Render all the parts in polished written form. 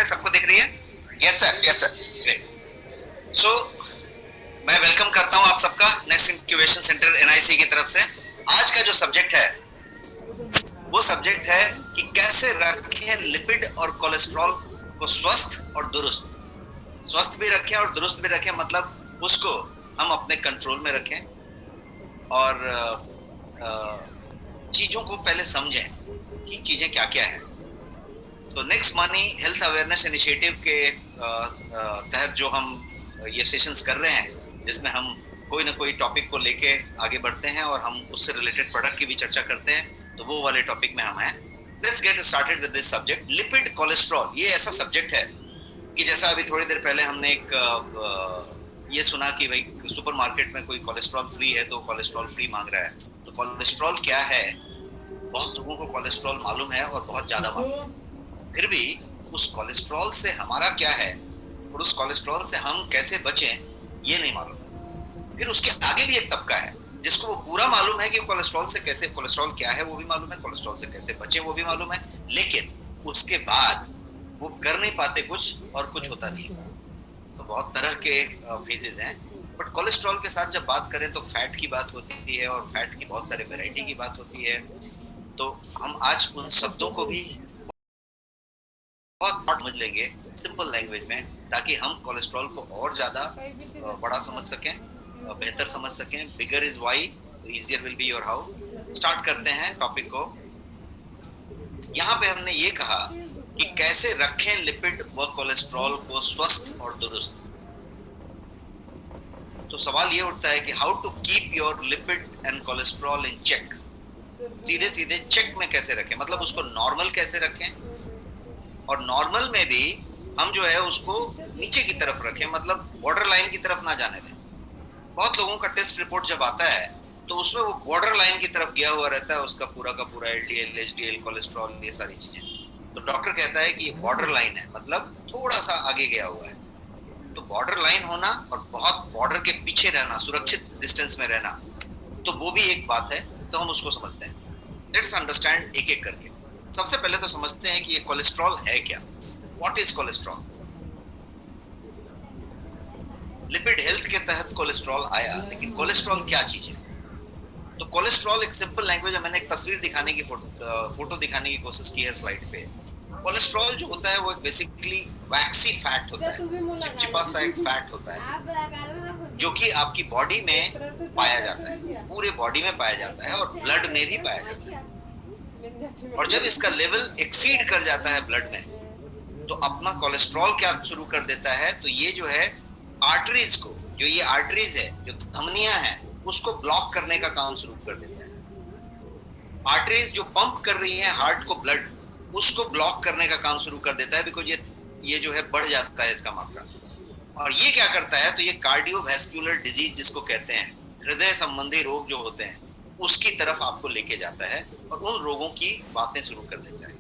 है, सबको दिख रही है? Yes sir, yes sir. Great. So मैं वेलकम करता हूं आप सबका नेक्स्ट इंक्यूबेशन सेंटर एनआईसी की तरफ से। आज का जो सब्जेक्ट है वो सब्जेक्ट है कि कैसे रखें लिपिड और कोलेस्ट्रॉल को स्वस्थ और दुरुस्त। स्वस्थ भी रखें और दुरुस्त भी रखें, मतलब उसको हम अपने कंट्रोल में रखें और चीजों को पहले समझें कि चीजें क्या क्या हैं। तो next money health awareness initiative के तहत जो हम ये सेशंस कर रहे हैं, जिसमें हम कोई ना कोई टॉपिक को लेके आगे बढ़ते हैं और हम उससे रिलेटेड प्रोडक्ट की भी चर्चा करते हैं, तो वो वाले टॉपिक में हम हैं। Let's get started with this subject, lipid cholesterol. ये ऐसा सब्जेक्ट है कि जैसा अभी थोड़ी देर पहले हमने एक ये सुना कि भाई सुपरमार्केट में कोई कोलेस्ट्रॉल फ्री है तो कोलेस्ट्रॉल फ्री मांग रहा है। तो कोलेस्ट्रॉल क्या है? बहुत लोगों को कोलेस्ट्रॉल मालूम है और बहुत ज्यादा मालूम है, फिर भी उस कोलेस्ट्रॉल से हमारा क्या है और उस कोलेस्ट्रॉल से हम कैसे बचें ये नहीं मालूम। फिर उसके आगे भी एक तबका है जिसको वो पूरा मालूम है कि कोलेस्ट्रॉल से कैसे, कोलेस्ट्रॉल क्या है वो भी मालूम है, कोलेस्ट्रॉल से कैसे बचें वो भी मालूम है, लेकिन उसके बाद वो कर नहीं पाते कुछ और कुछ होता नहीं। तो बहुत तरह के फेजेस हैं, बट कोलेस्ट्रॉल के साथ जब बात करें तो फैट की बात होती है और फैट की बहुत सारे वैरायटी की बात होती है। तो हम आज उन शब्दों को भी बहुत समझ लेंगे सिंपल लैंग्वेज में, ताकि हम कोलेस्ट्रॉल को और ज्यादा बड़ा समझ सकें, बेहतर समझ सकें। Bigger is why, easier will be your how. Start करते हैं टॉपिक को। यहाँ पे हमने ये कहा कि कैसे रखें लिपिड व कोलेस्ट्रॉल को स्वस्थ और दुरुस्त। तो सवाल ये उठता है कि how to keep your lipid and cholesterol in check. सीधे सीधे चेक में कैसे रखें, मतलब उसको नॉर्मल कैसे रखें, और नॉर्मल में भी हम जो है उसको नीचे की तरफ रखें, मतलब बॉर्डर लाइन की तरफ ना जाने दें। बहुत लोगों का टेस्ट रिपोर्ट जब आता है तो उसमें वो बॉर्डर लाइन की तरफ गया हुआ रहता है, उसका पूरा का पूरा एलडीएल, एचडीएल, कोलेस्ट्रॉल, ये सारी चीजें। तो डॉक्टर कहता है कि ये बॉर्डर लाइन है, मतलब थोड़ा सा आगे गया हुआ है। तो बॉर्डर लाइन होना और बहुत बॉर्डर के पीछे रहना, सुरक्षित डिस्टेंस में रहना, तो वो भी एक बात है। तो हम उसको समझते हैं। लेट्स अंडरस्टैंड एक एक करके। सबसे पहले तो समझते हैं कि ये कोलेस्ट्रॉल है क्या। What is cholesterol? Lipid health के तहत कोलेस्ट्रॉल आया, लेकिन कोलेस्ट्रॉल क्या चीज है? तो कोलेस्ट्रॉल एक सिंपल लैंग्वेज है, मैंने एक तस्वीर दिखाने की फोटो दिखाने की कोशिश की है स्लाइड पे। कोलेस्ट्रॉल जो होता है वो ब्रेसिकली वैक्सी फैट होता है, चिपचिपा सा एक फैट होता है जो कि आपकी बॉडी में पाया जाता है, पूरे बॉडी में पाया जाता है और ब्लड में भी पाया जाता है। और जब इसका लेवल एक्सीड कर जाता है ब्लड में, तो अपना कोलेस्ट्रॉल क्या शुरू कर देता है, तो ये जो है आर्टरीज को, जो ये आर्टरीज है, जो धमनियां हैं, उसको ब्लॉक करने का काम शुरू कर देता है। आर्टरीज जो पंप कर रही हैं हार्ट को ब्लड, उसको ब्लॉक करने का काम शुरू कर देता है, बिकॉज ये जो है बढ़ जाता है इसका मात्रा। और ये क्या करता है, तो ये कार्डियोवैस्कुलर डिजीज जिसको कहते हैं, हृदय संबंधी रोग जो होते हैं, उसकी तरफ आपको लेके जाता है और उन रोगों की बातें शुरू कर देता है।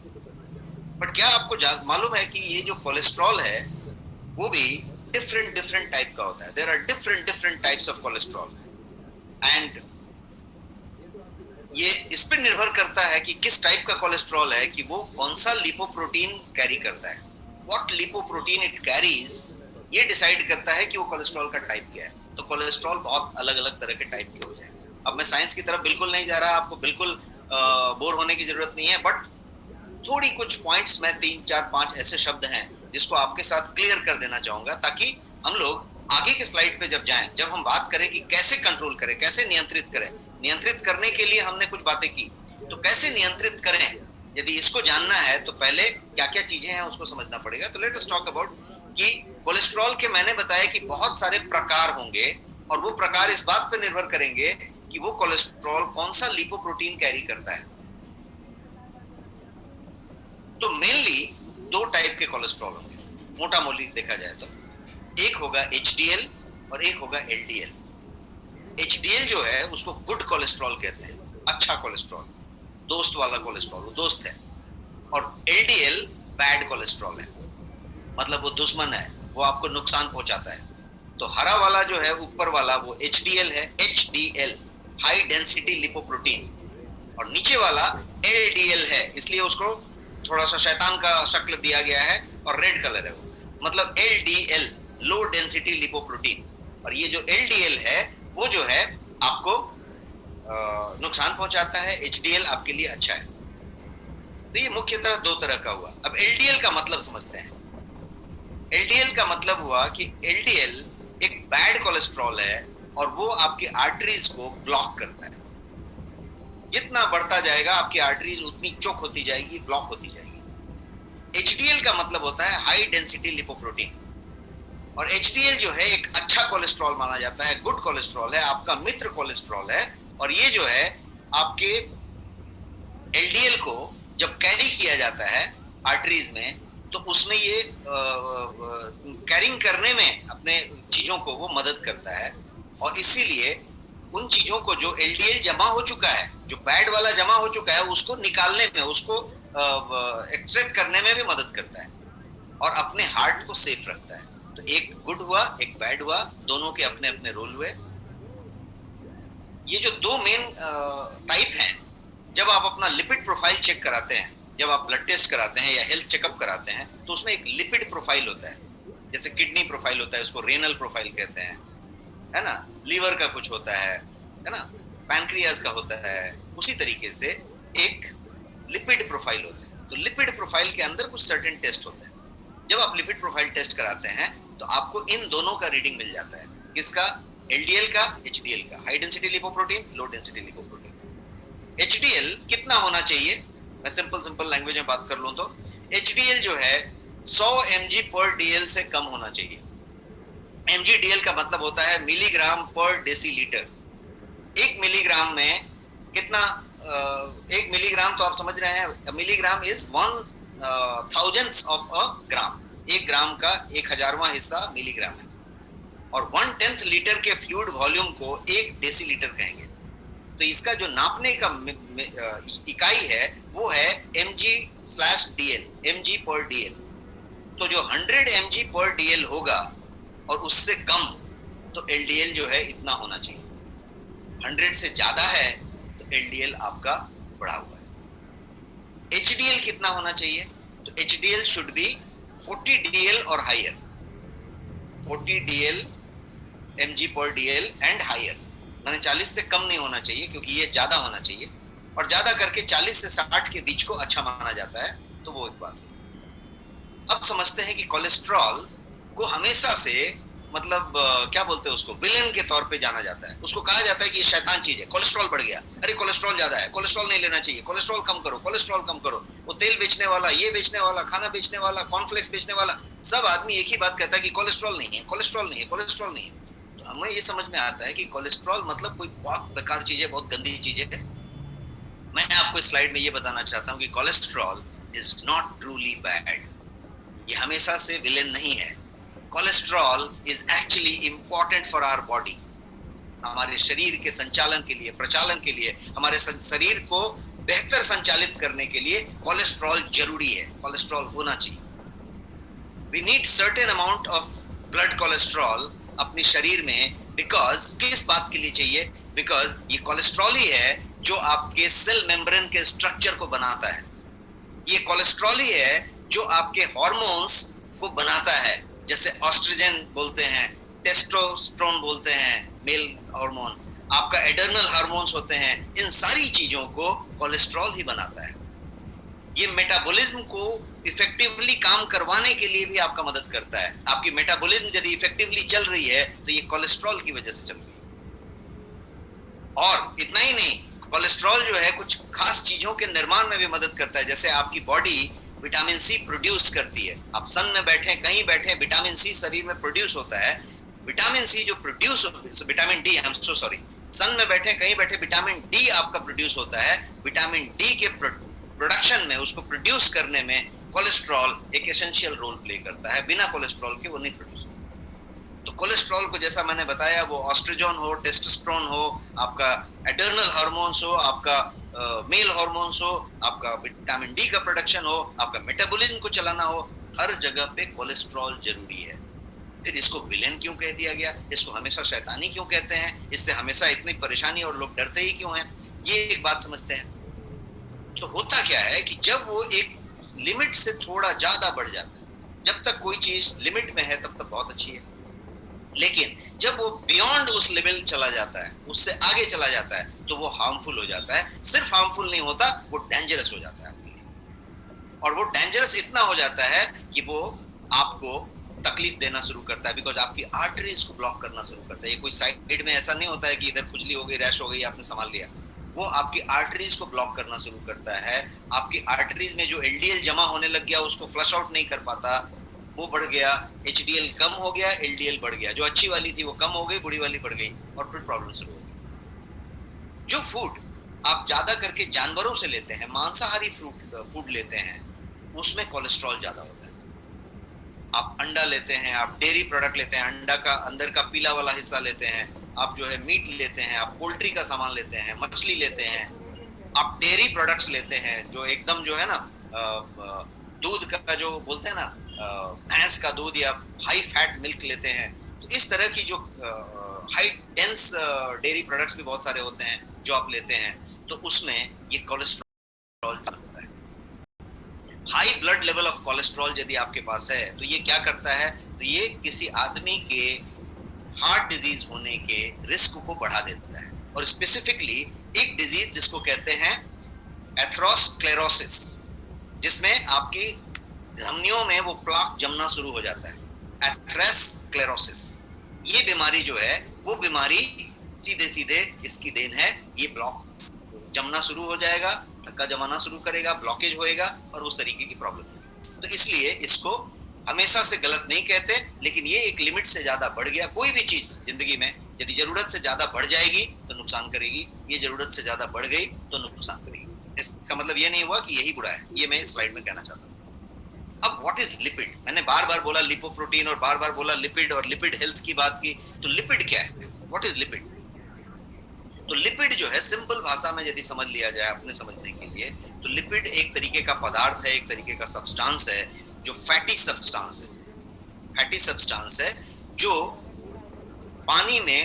बट क्या आपको मालूम है कि ये जो कोलेस्ट्रॉल है वो भी डिफरेंट टाइप का होता है। There are different types of cholesterol, and ये इस पर निर्भर करता है कि किस टाइप का कोलेस्ट्रॉल है, कि वो कौन सा लिपोप्रोटीन कैरी करता है। व्हाट लिपोप्रोटीन इट कैरीज, ये डिसाइड करता है कि वो कोलेस्ट्रॉल का टाइप क्या है। तो कोलेस्ट्रॉल बहुत अलग अलग तरह के टाइप के हो जाए। अब मैं साइंस की तरफ बिल्कुल नहीं जा रहा, आपको बिल्कुल बोर होने की जरूरत नहीं है, बट थोड़ी कुछ पॉइंट्स में 3 4 5 ऐसे शब्द हैं जिसको आपके साथ क्लियर कर देना चाहूंगा, ताकि हम लोग आगे के स्लाइड पे जब जाएं, जब हम बात करें कि कैसे कंट्रोल करें, कैसे नियंत्रित करें। नियंत्रित करने के लिए हमने कुछ बातें की, तो कैसे नियंत्रित करें, यदि इसको जानना है तो पहले क्या क्या चीजें हैं उसको समझना पड़ेगा। तो लेट अस टॉक अबाउट कि कोलेस्ट्रॉल के मैंने बताया कि बहुत सारे प्रकार होंगे, और वो प्रकार इस बात पे निर्भर करेंगे कि वो कोलेस्ट्रॉल कौन सा लिपोप्रोटीन कैरी करता है। तो मेनली 2 टाइप के कोलेस्ट्रॉल होंगे, मोटा मोटी देखा जाए तो। एक होगा एचडीएल और एक होगा एलडीएल। एचडीएल जो है उसको गुड कोलेस्ट्रॉल कहते हैं, अच्छा कोलेस्ट्रॉल, दोस्त वाला कोलेस्ट्रॉल, वो दोस्त है। और एलडीएल बैड कोलेस्ट्रॉल है, मतलब वो दुश्मन है, वो आपको नुकसान पहुंचाता है। तो हरा वाला जो है ऊपर वाला वो एचडीएल है, एचडीएल हाई डेंसिटी लिपोप्रोटीन, और नीचे वाला एलडीएल है, इसलिए उसको थोड़ा सा शैतान का शक्ल दिया गया है, और रेड कलर है वो, मतलब LDL, लो डेंसिटी लिपोप्रोटीन। और ये जो LDL है वो जो है आपको नुकसान पहुंचाता है, HDL आपके लिए अच्छा है। तो ये मुख्यतः दो तरह का हुआ। अब LDL का मतलब समझते हैं। LDL का मतलब हुआ कि LDL एक बैड कोलेस्ट्रॉल है और वो आपकी आर्टरीज को ब्लॉक करता है। जितना बढ़ता जाएगा आपकी आर्टरीज उतनी चोक होती जाएगी, ब्लॉक होती जाएगी। HDL का मतलब होता है हाई डेंसिटी लिपोप्रोटीन। और HDL जो है एक अच्छा कोलेस्ट्रॉल माना जाता है, गुड कोलेस्ट्रॉल है, आपका मित्र कोलेस्ट्रॉल है। और ये जो है आपके LDL को जब कैरी किया जाता है आर्टरीज में, तो उसमें ये कैरिंग करने में अपने चीजों को वो मदद करता है। और इसीलिए उन चीजों को जो LDL जमा हो चुका है, जो बैड वाला जमा हो चुका है, उसको निकालने में, उसको एक्सट्रैक्ट करने में भी मदद करता है और अपने हार्ट को सेफ रखता है। तो एक गुड हुआ, एक बैड हुआ, दोनों के अपने अपने रोल हुए। ये जो दो मेन टाइप हैं, जब आप अपना लिपिड प्रोफाइल चेक कराते हैं, जब आप ब्लड टेस्ट कराते हैं या हेल्थ चेकअप कराते हैं, तो उसमें एक लिपिड प्रोफाइल होता है। जैसे किडनी प्रोफाइल होता है, उसको रेनल प्रोफाइल कहते हैं, है ना। लीवर का कुछ होता है ना, पैनक्रियाज का होता है। उसी तरीके से एक लिपिड प्रोफाइल होता है। तो लिपिड प्रोफाइल के अंदर कुछ सर्टेन टेस्ट होते हैं। जब आप लिपिड प्रोफाइल टेस्ट कराते हैं तो आपको इन दोनों का रीडिंग मिल जाता है। किसका? LDL का, HDL का, high density lipoprotein, low density lipoprotein. HDL कितना होना चाहिए? मैं सिंपल लैंग्वेज में बात कर लूं तो HDL जो है 100 mg/dl से कम होना चाहिए। mg/dl का मतलब होता है मिलीग्राम पर डेसीलीटर। 1 मिलीग्राम में कितना? 1 मिलीग्राम तो आप समझ रहे हैं, milligram is 1/1000th of a gram. 1 gram का 1000वां हिस्सा मिलीग्राम है। और 1/10 लीटर के फ्लूइड वॉल्यूम को 1 डेसीलीटर कहेंगे। तो इसका जो नापने का इकाई है वो है mg/dl, mg/dl। तो जो 100 mg/dl होगा और उससे कम, तो LDL जो है इतना होना चाहिए। 100 से ज्यादा है तो LDL आपका बढ़ा हुआ है। HDL कितना होना चाहिए? तो HDL शुड बी 40 DL और higher. 40 DL mg/dl and higher, माने 40 से कम नहीं होना चाहिए, क्योंकि ये ज्यादा होना चाहिए। और ज्यादा करके 40 से 60 के बीच को अच्छा माना जाता है। तो वो एक बात है। अब समझते हैं कि कोलेस्ट्रॉल को हमेशा से मतलब क्या बोलते हैं उसको, विलेन के तौर पे जाना जाता है। उसको कहा जाता है कि ये शैतान चीज है, कोलेस्ट्रॉल बढ़ गया, अरे कोलेस्ट्रॉल ज्यादा है, कोलेस्ट्रॉल नहीं लेना चाहिए, कोलेस्ट्रॉल कम करो, कोलेस्ट्रॉल कम करो। वो तेल बेचने वाला, ये बेचने वाला, खाना बेचने वाला, कॉर्नफ्लेक्स बेचने वाला, सब आदमी एक ही बात कहता है कि कोलेस्ट्रॉल नहीं है, कोलेस्ट्रॉल नहीं है, कोलेस्ट्रॉल नहीं है। तो हमें ये समझ में आता है कि कोलेस्ट्रॉल मतलब कोई बहुत बेकार चीज है, बहुत गंदी चीज है। मैं आपको इस स्लाइड में ये बताना चाहता हूँ कि cholesterol is not truly bad. ये हमेशा से विलेन नहीं है। Cholesterol is actually important for our body. हमारे शरीर के संचालन के लिए, प्रचालन के लिए, हमारे शरीर को बेहतर संचालित करने के लिए कोलेस्ट्रॉल जरूरी है। कोलेस्ट्रॉल होना चाहिए। We need certain amount of blood cholesterol अपने शरीर में। बिकॉज किस बात के लिए चाहिए? बिकॉज ये कोलेस्ट्रॉल ही है जो आपके सेल मेम्ब्रेन के स्ट्रक्चर को बनाता है। ये कोलेस्ट्रॉल ही है जो आपके हार्मोन्स को बनाता है। जैसे ऑस्ट्रोजन बोलते हैं, टेस्टोस्टेरोन बोलते हैं, मेल हार्मोन, आपका एडर्नल हार्मोन्स होते हैं। इन सारी चीजों को कोलेस्ट्रॉल ही बनाता है। ये मेटाबॉलिज्म को इफेक्टिवली काम करवाने के लिए भी आपका मदद करता है। आपकी मेटाबॉलिज्म यदि इफेक्टिवली चल रही है तो ये कोलेस्ट्रॉल की वजह से चल रही है। और इतना ही नहीं, कोलेस्ट्रॉल जो है कुछ खास चीजों के निर्माण में भी मदद करता है। जैसे आपकी बॉडी विटामिन सी प्रोड्यूस करती है। आप सन में बैठे, कहीं बैठे, विटामिन सी शरीर में प्रोड्यूस होता है। विटामिन सी जो produce, vitamin D, I am so sorry, sun में बैठे, कहीं बैठे, विटामिन डी आपका प्रोड्यूस होता है। विटामिन डी के प्रोडक्शन में, उसको प्रोड्यूस करने में कोलेस्ट्रॉल एक एसेंशियल रोल प्ले करता है। बिना कोलेस्ट्रॉल के वो नहीं प्रोड्यूस होता। तो कोलेस्ट्रॉल को जैसा मैंने बताया, वो ऑस्ट्रोजन हो, टेस्टोस्टेरोन हो, आपका एडर्नल हार्मोन्स हो, आपका मेल हार्मोन्स हो, आपका विटामिन डी का प्रोडक्शन हो, आपका मेटाबॉलिज्म को चलाना हो, हर जगह पे कोलेस्ट्रॉल जरूरी है। फिर इसको विलेन क्यों कह दिया गया? इसको हमेशा शैतानी क्यों कहते हैं? इससे हमेशा इतनी परेशानी और लोग डरते ही क्यों हैं? ये एक बात समझते हैं। तो होता क्या है कि जब वो एक लिमिट से थोड़ा ज्यादा बढ़ जाता है, जब तक कोई चीज लिमिट में है तब तक बहुत अच्छी है, लेकिन जब वो बियॉन्ड उस लेवल चला जाता है, उससे आगे चला जाता है, तो वो हार्मफुल हो जाता है। सिर्फ हार्मफुल नहीं होता, वो डेंजरस हो जाता है आपके लिए। और वो डेंजरस इतना हो जाता है कि वो आपको तकलीफ देना शुरू करता है, बिकॉज आपकी आर्टरीज को ब्लॉक करना शुरू करता है। ये कोई साइड में ऐसा नहीं होता है कि इधर खुजली हो गई, रैश हो गई, आपने संभाल लिया। वो आपकी आर्टरीज को ब्लॉक करना शुरू करता है। आपकी आर्टरीज में जो एलडीएल जमा होने लग गया उसको फ्लश आउट नहीं कर पाता, वो बढ़ गया। एचडीएल कम हो गया, एलडीएल बढ़ गया। जो अच्छी वाली थी वो कम हो गई, बुरी वाली बढ़ गई, और फिर प्रॉब्लम शुरू हो गई। जो फूड आप ज्यादा करके जानवरों से लेते हैं, मांसाहारी फूड लेते हैं, उसमें कोलेस्ट्रॉल ज्यादा होता है। आप अंडा लेते हैं, आप डेयरी प्रोडक्ट लेते हैं, अंडा का अंदर का पीला वाला हिस्सा लेते हैं, आप जो है मीट लेते हैं, आप पोल्ट्री का सामान लेते हैं, मछली लेते हैं, आप डेयरी प्रोडक्ट्स लेते हैं जो एकदम जो है ना दूध का जो बोलते हैं ना, भैंस का दूध या हाई फैट मिल्क लेते हैं। तो इस तरह की जो हाई डेंस डेयरी प्रोडक्ट्स भी बहुत सारे होते हैं जो आप लेते हैं, तो उसमें ये कोलेस्ट्रॉल होता है। High blood level of cholesterol यदि आपके पास है तो ये क्या करता है, तो ये किसी आदमी के हार्ट डिजीज होने के रिस्क को बढ़ा देता है। और स्पेसिफिकली एक डिजीज जिसको कहते हैं एथेरोस्क्लेरोसिस, जिसमें आपकी धमनियों में वो प्लाक जमना शुरू हो जाता है। एथेरोस्क्लेरोसिस ये बीमारी जो है, वो बीमारी सीधे सीधे इसकी देन है। ये ब्लॉक जमना शुरू हो जाएगा, धक्का जमाना शुरू करेगा, ब्लॉकेज होएगा और उस तरीके की प्रॉब्लम होगी। तो इसलिए इसको हमेशा से गलत नहीं कहते, लेकिन ये एक लिमिट से ज्यादा बढ़ गया। कोई भी चीज जिंदगी में यदि जरूरत से ज्यादा बढ़ जाएगी तो नुकसान करेगी, ये जरूरत से ज्यादा बढ़ गई तो नुकसान करेगी। इसका मतलब ये नहीं हुआ कि यही बुरा है, ये मैं इस स्लाइड में कहना चाहता हूँ। अब व्हाट इज लिपिड? मैंने बार बार बोला लिपोप्रोटीन और बार बार बोला लिपिड और लिपिड हेल्थ की बात की। तो लिपिड क्या है? What is lipid? तो लिपिड जो है, सिंपल भाषा में यदि समझ लिया जाए अपने समझने के लिए, तो लिपिड एक तरीके का पदार्थ है, एक तरीके का सब्सटेंस है जो फैटी सब्सटेंस है। फैटी सब्सटेंस है जो पानी में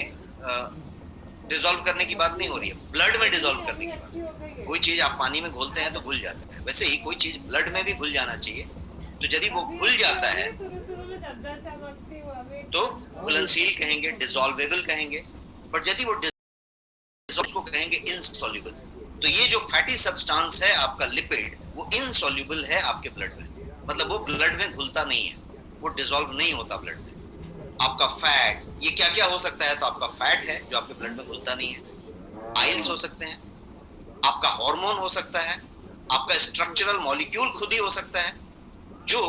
डिसॉल्व करने की बात नहीं हो रही है, ब्लड में डिसॉल्व करने की बात। कोई चीज आप पानी में घोलते हैं तो घुल जाता है, वैसे ही कोई चीज ब्लड में भी घुल जाना चाहिए। तो यदि वो घुल जाता है तो घुलनशील कहेंगे, डिसॉल्वेबल कहेंगे, पर यदि वो उसको कहेंगे इनसॉल्युबल। तो ये जो फैटी सब्सटेंस है आपका लिपिड, वो इनसॉल्युबल है आपके ब्लड में, मतलब वो ब्लड में घुलता नहीं है, वो डिसॉल्व नहीं होता ब्लड में। आपका फैट, ये क्या क्या हो सकता है? तो आपका फैट है जो आपके ब्लड में घुलता नहीं है, आइल्स हो सकते हैं, आपका हार्मोन हो सकता है, आपका स्ट्रक्चरल मॉलिक्यूल खुद ही हो सकता है जो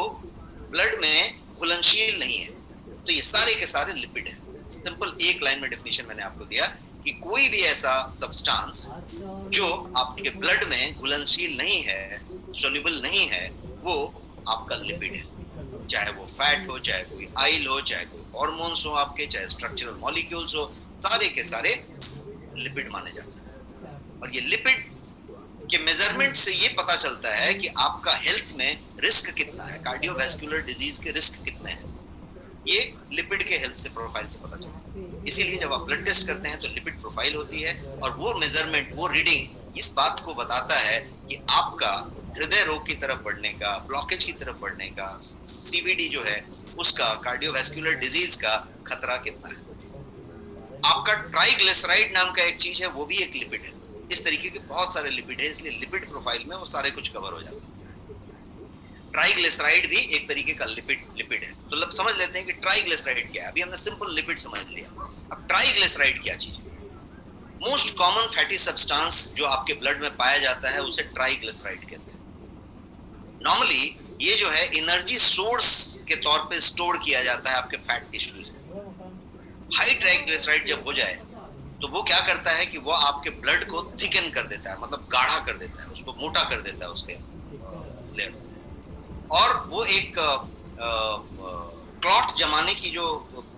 ब्लड में घुलनशील नहीं है। तो ये सारे के सारे लिपिड है। सिंपल एक लाइन में डेफिनेशन मैंने आपको दिया कि कोई भी ऐसा सब्सटेंस जो आपके ब्लड में घुलनशील नहीं है, सोल्यूबल नहीं है, वो आपका लिपिड है। चाहे वो फैट हो, चाहे कोई आइल हो, चाहे कोई हार्मोन्स हो आपके, चाहे स्ट्रक्चरल मॉलिक्यूल्स हो, सारे के सारे लिपिड माने जाते हैं। और ये लिपिड के मेजरमेंट से ये पता चलता है कि आपका हेल्थ में रिस्क कितना है, कार्डियोवैस्कुलर डिजीज के रिस्क कितने हैं, ये लिपिड के हेल्थ से प्रोफाइल से पता चलता है। इसीलिए जब आप ब्लड टेस्ट करते हैं तो लिपिड प्रोफाइल होती है, और वो मेजरमेंट, वो रीडिंग इस बात को बताता है कि आपका हृदय रोग की तरफ बढ़ने का, ब्लॉकेज की तरफ बढ़ने का, सीवीडी जो है उसका, कार्डियोवैस्कुलर डिजीज का खतरा कितना है। आपका ट्राइग्लिसराइड नाम का एक चीज है, वो भी एक लिपिड है। इस तरीके के बहुत सारे लिपिड है, इसलिए लिपिड प्रोफाइल में वो सारे कुछ कवर हो जाते हैं। ट्राइग्लिसराइड भी एक तरीके का लिपिड है। तो अब समझ लेते हैं कि ट्राइग्लिसराइड क्या है। अभी हमने सिंपल लिपिड समझ लिया, अब ट्राइग्लिसराइड क्या चीज है? मोस्ट कॉमन फैटी सब्सटेंस जो आपके ब्लड में पाया जाता है उसे ट्राइग्लिसराइड कहते हैं। नॉर्मली ये जो है एनर्जी सोर्स के तौर पे स्टोर किया जाता है आपके फैट टिश्यूज में। हाई ट्राइग्लिसराइड जब हो जाए तो वो क्या करता है कि वो आपके ब्लड को थिकन कर देता है, मतलब गाढ़ा कर देता है, उसको मोटा कर देता है उसके लेयर, और वो एक क्लॉट जमाने की जो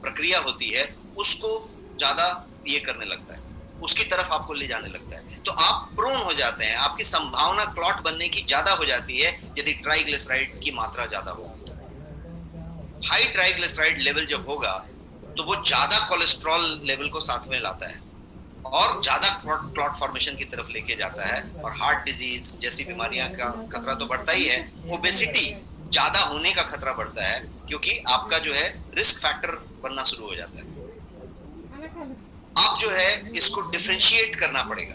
प्रक्रिया होती है उसको ज्यादा ये करने लगता है, उसकी तरफ आपको ले जाने लगता है। तो आप प्रोन हो जाते हैं, आपकी संभावना क्लॉट बनने की ज्यादा हो जाती है यदि ट्राइग्लिसराइड की मात्रा ज्यादा होगी। हाई ट्राइग्लिसराइड लेवल जब होगा तो वो ज्यादा कोलेस्ट्रॉल लेवल को साथ में लाता है और ज्यादा क्लॉट फॉर्मेशन की तरफ लेके जाता है, और हार्ट डिजीज जैसी बीमारियां का खतरा तो बढ़ता ही है। ओबेसिटी ज्यादा होने का खतरा बढ़ता है, क्योंकि आपका जो है रिस्क फैक्टर बनना शुरू हो जाता है। आप जो है इसको डिफरेंशिएट करना पड़ेगा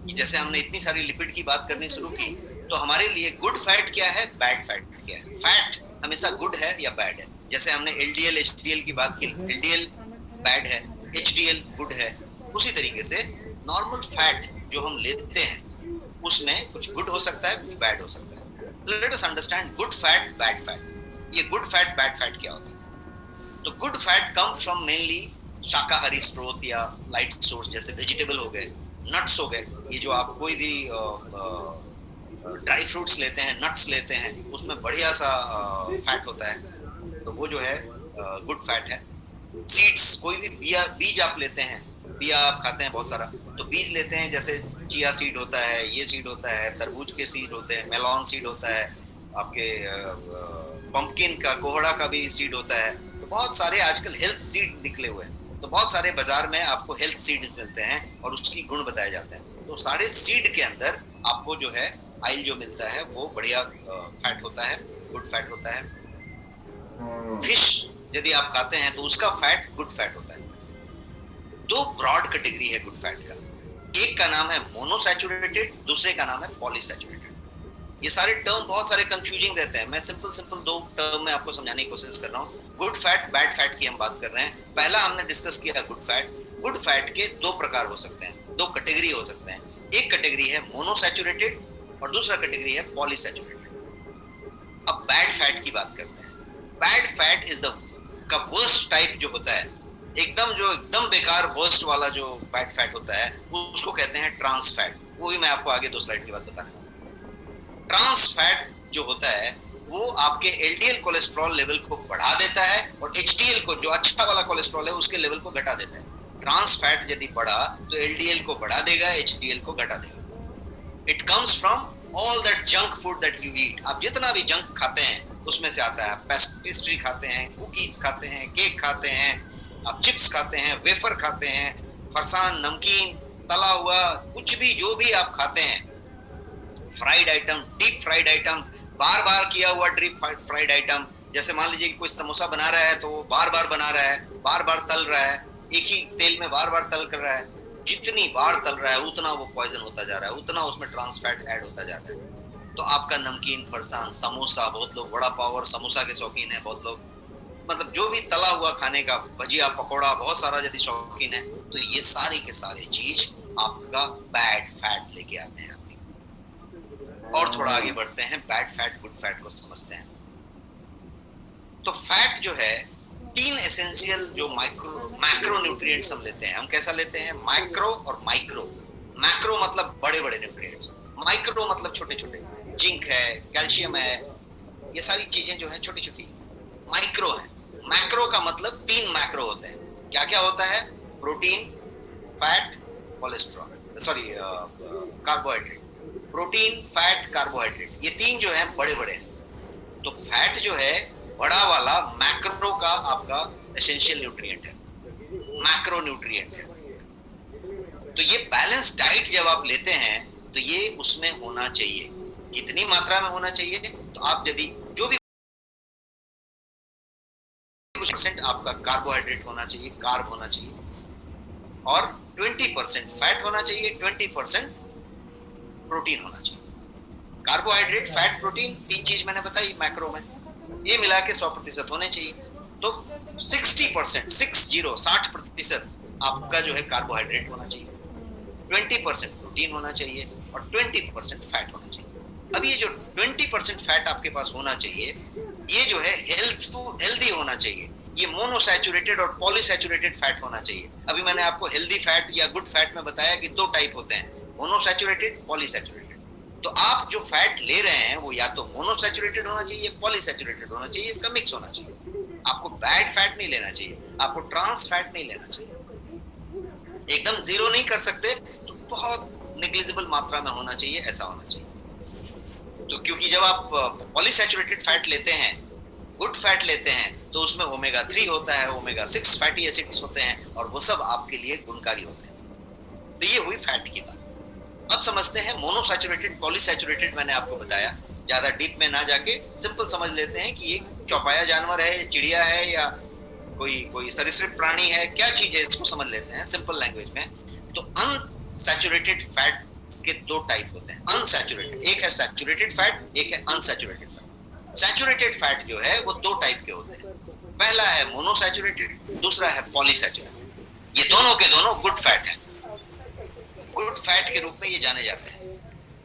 कि जैसे हमने इतनी सारी लिपिड की बात करनी शुरू की, तो हमारे लिए गुड फैट क्या है, बैड फैट क्या है। फैट हमेशा गुड है या बैड है। जैसे हमने एलडीएल एचडीएल की बात की, एलडीएल बैड है, एचडीएल गुड है। उसी तरीके से नॉर्मल फैट जो हम लेते हैं उसमें कुछ गुड हो सकता है, कुछ बैड हो सकता है। Let us understand good fat, bad fat. ये गुड फैट, बैड फैट क्या होता है? तो good fat come from mainly शाकाहारी स्रोत या लाइट सोर्स, जैसे वेजिटेबल हो गए, नट्स हो गए। ये जो आप कोई भी ड्राई फ्रूट्स लेते हैं, नट्स लेते हैं, उसमें बढ़िया सा फैट होता है, तो वो जो है गुड फैट है। सीड्स, कोई भी बीज आप लेते हैं, बिया आप खाते हैं बहुत सारा, तो बीज लेते हैं, जैसे चिया सीड होता है, ये सीड होता है, तरबूज के सीड होते हैं, मेलॉन सीड होता है, आपके पंपकिन का, कोहड़ा का भी सीड होता है। तो बहुत सारे आजकल हेल्थ सीड निकले हुए हैं, तो बहुत सारे बाजार में आपको हेल्थ सीड मिलते हैं और उसकी गुण बताए जाते हैं। तो सारे सीड के अंदर आपको जो है ऑयल जो मिलता है वो बढ़िया फैट होता है, गुड फैट होता है। फिश यदि आप खाते हैं तो उसका फैट गुड फैट होता है। दो ब्रॉड कैटेगरी है गुड फैट का, एक का नाम है मोनोसैचुरेटेड, दूसरे का नाम है पॉलीसैचुरेटेड। ये सारे टर्म बहुत सारे कंफ्यूजिंग रहते हैं, मैं सिंपल दो टर्म में आपको समझाने की कोशिश कर रहा हूँ। गुड फैट, बैड फैट की हम बात कर रहे हैं। पहला हमने डिस्कस किया गुड फैट। गुड फैट के दो प्रकार हो सकते हैं, दो कैटेगरी हो सकते हैं। एक कैटेगरी है मोनोसैचुरेटेड और दूसरा कैटेगरी है पॉलीसैचुरेटेड। अब बैड फैट की बात करते हैं। बैड फैट इज द का वर्स्ट टाइप जो होता है, एकदम बेकार वर्स्ट वाला जो बैड फैट होता है, उसको कहते हैं ट्रांस फैट। वो भी मैं आपको आगे 2 स्लाइड के बाद बताऊंगा। ट्रांस फैट जो होता है वो आपके एलडीएल कोलेस्ट्रॉल लेवल को बढ़ा देता है और एचडीएल को, जो अच्छा वाला कोलेस्ट्रॉल है, उसके लेवल को घटा देता है। ट्रांस फैट यदि बढ़ा तो एलडीएल को बढ़ा देगा, एचडीएल को घटा देगा। It comes from all that junk food that you eat. आप जितना भी जंक खाते हैं उसमें से आता है। पेस्ट्री खाते हैं, कुकीज खाते हैं, केक खाते हैं, आप चिप्स खाते हैं, वेफर खाते हैं, फरसान, नमकीन, तला हुआ, कुछ भी जो भी आप खाते हैं, fried item, deep fried item, बार बार किया हुआ डीप फ्राइड आइटम। जैसे मान लीजिए कि कोई समोसा बना रहा है तो वो बार बार बना रहा है, बार बार तल रहा है, एक ही तेल में बार बार तल कर रहा है। जितनी बार तल रहा है उतना वो पॉइजन होता जा रहा है, उतना उसमें ट्रांस फैट ऐड होता जा रहा है। तो आपका नमकीन, फरसान, समोसा, बहुत लोग वड़ा पाव और समोसा के शौकीन है, बहुत लोग मतलब जो भी तला हुआ खाने का, भजिया, पकौड़ा, बहुत सारा यदि शौकीन है, तो ये सारी के सारे चीज आपका बैड फैट लेके आते हैं। और थोड़ा आगे बढ़ते हैं, बैड फैट गुड फैट को समझते हैं। तो फैट जो है, 3 एसेंशियल जो मैक्रो न्यूट्रिएंट्स हम लेते हैं। हम कैसा लेते हैं? मैक्रो और माइक्रो। मैक्रो मतलब बड़े बड़े न्यूट्रिएंट्स, माइक्रो मतलब छोटे छोटे। जिंक है, कैल्शियम है, ये सारी चीजें जो है छोटी छोटी माइक्रो है। मैक्रो का मतलब 3 मैक्रो होते हैं। क्या क्या होता है? Protein, fat, cholesterol, sorry carbohydrate. Protein, fat, carbohydrate, ये 3 जो है बड़े बड़े हैं। तो फैट जो है बड़ा वाला मैक्रो का आपका एसेंशियल न्यूट्रिएंट है, मैक्रो न्यूट्रिएंट है। तो ये बैलेंस डाइट जब आप लेते हैं तो ये उसमें होना चाहिए। कितनी मात्रा में होना चाहिए? तो आप यदि जो भी % आपका कार्बोहाइड्रेट होना चाहिए, कार्ब होना चाहिए, और 20% फैट होना चाहिए, 20% प्रोटीन होना चाहिए। कार्बोहाइड्रेट, फैट, प्रोटीन, 3 चीज मैंने बताई मैक्रो में, ये मिला के 100% होने चाहिए। तो 60%, 60% आपका जो है कार्बोहाइड्रेट होना चाहिए, 20% प्रोटीन होना चाहिए और 20% फैट होना चाहिए। अब ये जो 20% फैट आपके पास होना चाहिए, ये जो है हेल्दी होना चाहिए। ये मोनोसैचुरेटेड और पॉलीसैचुरेटेड फैट होना चाहिए। अभी मैंने आपको हेल्दी फैट या गुड फैट में बताया कि 2 टाइप होते हैं, मोनोसैचुरेटेड, पॉलीसैचुरेटेड। तो आप जो फैट ले रहे हैं वो या तो मोनोसैचुरेटेड होना चाहिए, पॉलीसैचुरेटेड होना चाहिए, इसका मिक्स होना चाहिए। आपको बैड फैट नहीं लेना चाहिए, आपको ट्रांस फैट नहीं लेना चाहिए। एकदम जीरो नहीं कर सकते, तो बहुत नेग्लिजिबल मात्रा में होना चाहिए, ऐसा होना चाहिए। तो क्योंकि जब आप पॉलीसैचुरेटेड फैट लेते हैं, गुड फैट लेते हैं, तो उसमें ओमेगा 3 होता है, ओमेगा 6 फैटी एसिड्स होते हैं, और वो सब आपके लिए गुणकारी होते हैं। तो ये हुई फैट की बात। अब समझते हैं मोनोसैचुरेटेड, पॉलीसैचुरेटेड। मैंने आपको बताया ज्यादा डीप में ना जाके सिंपल समझ लेते हैं कि ये चौपाया जानवर है, चिड़िया है, या कोई कोई सरीसृप प्राणी है, क्या चीज है, इसको समझ लेते हैं सिंपल लैंग्वेज में। तो अनसैचुरेटेड फैट के दो टाइप होते हैं। अनसैचुरेटेड, एक है सैचुरेटेड फैट, एक है अनसैचुरेटेड फैट। सैचुरेटेड फैट जो है वो दो टाइप के होते हैं। पहला है मोनोसैचुरेटेड, दूसरा है पॉलीसैचुरेटेड। ये दोनों के दोनों गुड फैट है, गुड फैट के रूप में ये जाने जाते हैं।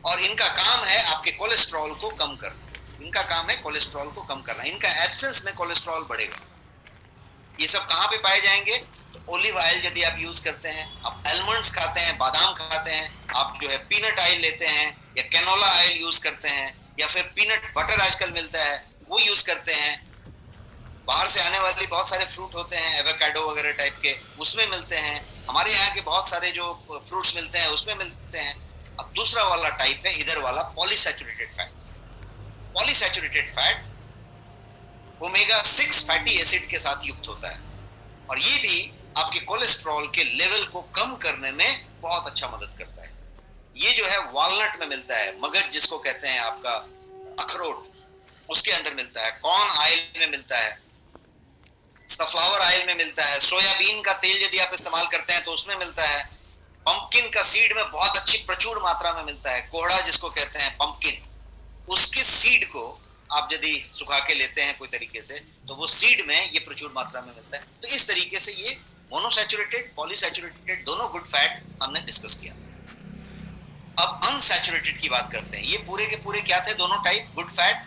और इनका काम है आपके कोलेस्ट्रॉल को कम करना। इनका काम है कोलेस्ट्रॉल को कम करना। इनका एब्सेंस में कोलेस्ट्रॉल बढ़ेगा। ये सब कहाँ पे पाए जाएंगे? तो ओलिव ऑयल यदि आप यूज करते हैं, आप आलमंड्स खाते हैं, बादाम खाते हैं, आप जो है पीनट ऑयल लेते हैं या कैनोला ऑयल यूज करते हैं, या फिर पीनट बटर आजकल मिलता है वो यूज करते हैं। बाहर से आने वाले बहुत सारे फ्रूट होते हैं, एवोकाडो वगैरह टाइप के, उसमें मिलते हैं। हमारे यहाँ के बहुत सारे जो फ्रूट्स मिलते हैं उसमें मिलते हैं। अब दूसरा वाला टाइप है इधर वाला polyunsaturated fat. Polyunsaturated fat omega 6 fatty acid के साथ युक्त होता है, और ये भी आपके कोलेस्ट्रॉल के लेवल को कम करने में बहुत अच्छा मदद करता है। ये जो है वॉलनट में मिलता है, मगज जिसको कहते हैं आपका अखरोट, उसके अंदर मिलता है। कॉर्न ऑयल में मिलता है, सनफ्लावर ऑयल में मिलता है, सोयाबीन का तेल यदि आप इस्तेमाल करते हैं तो उसमें मिलता है। पंपकिन का सीड में बहुत अच्छी प्रचुर मात्रा में मिलता है। कोहड़ा जिसको कहते हैं पंपकिन, उसके सीड को आप यदि सुखा के लेते हैं कोई तरीके से तो वो सीड में ये प्रचुर मात्रा में मिलता है। तो इस तरीके से ये मोनोसैचुरेटेड पॉलीसैचुरेटेड दोनों गुड फैट हमने डिस्कस किया। अब अनसैचुरेटेड की बात करते हैं। ये पूरे के पूरे क्या थे? दोनों type good fat,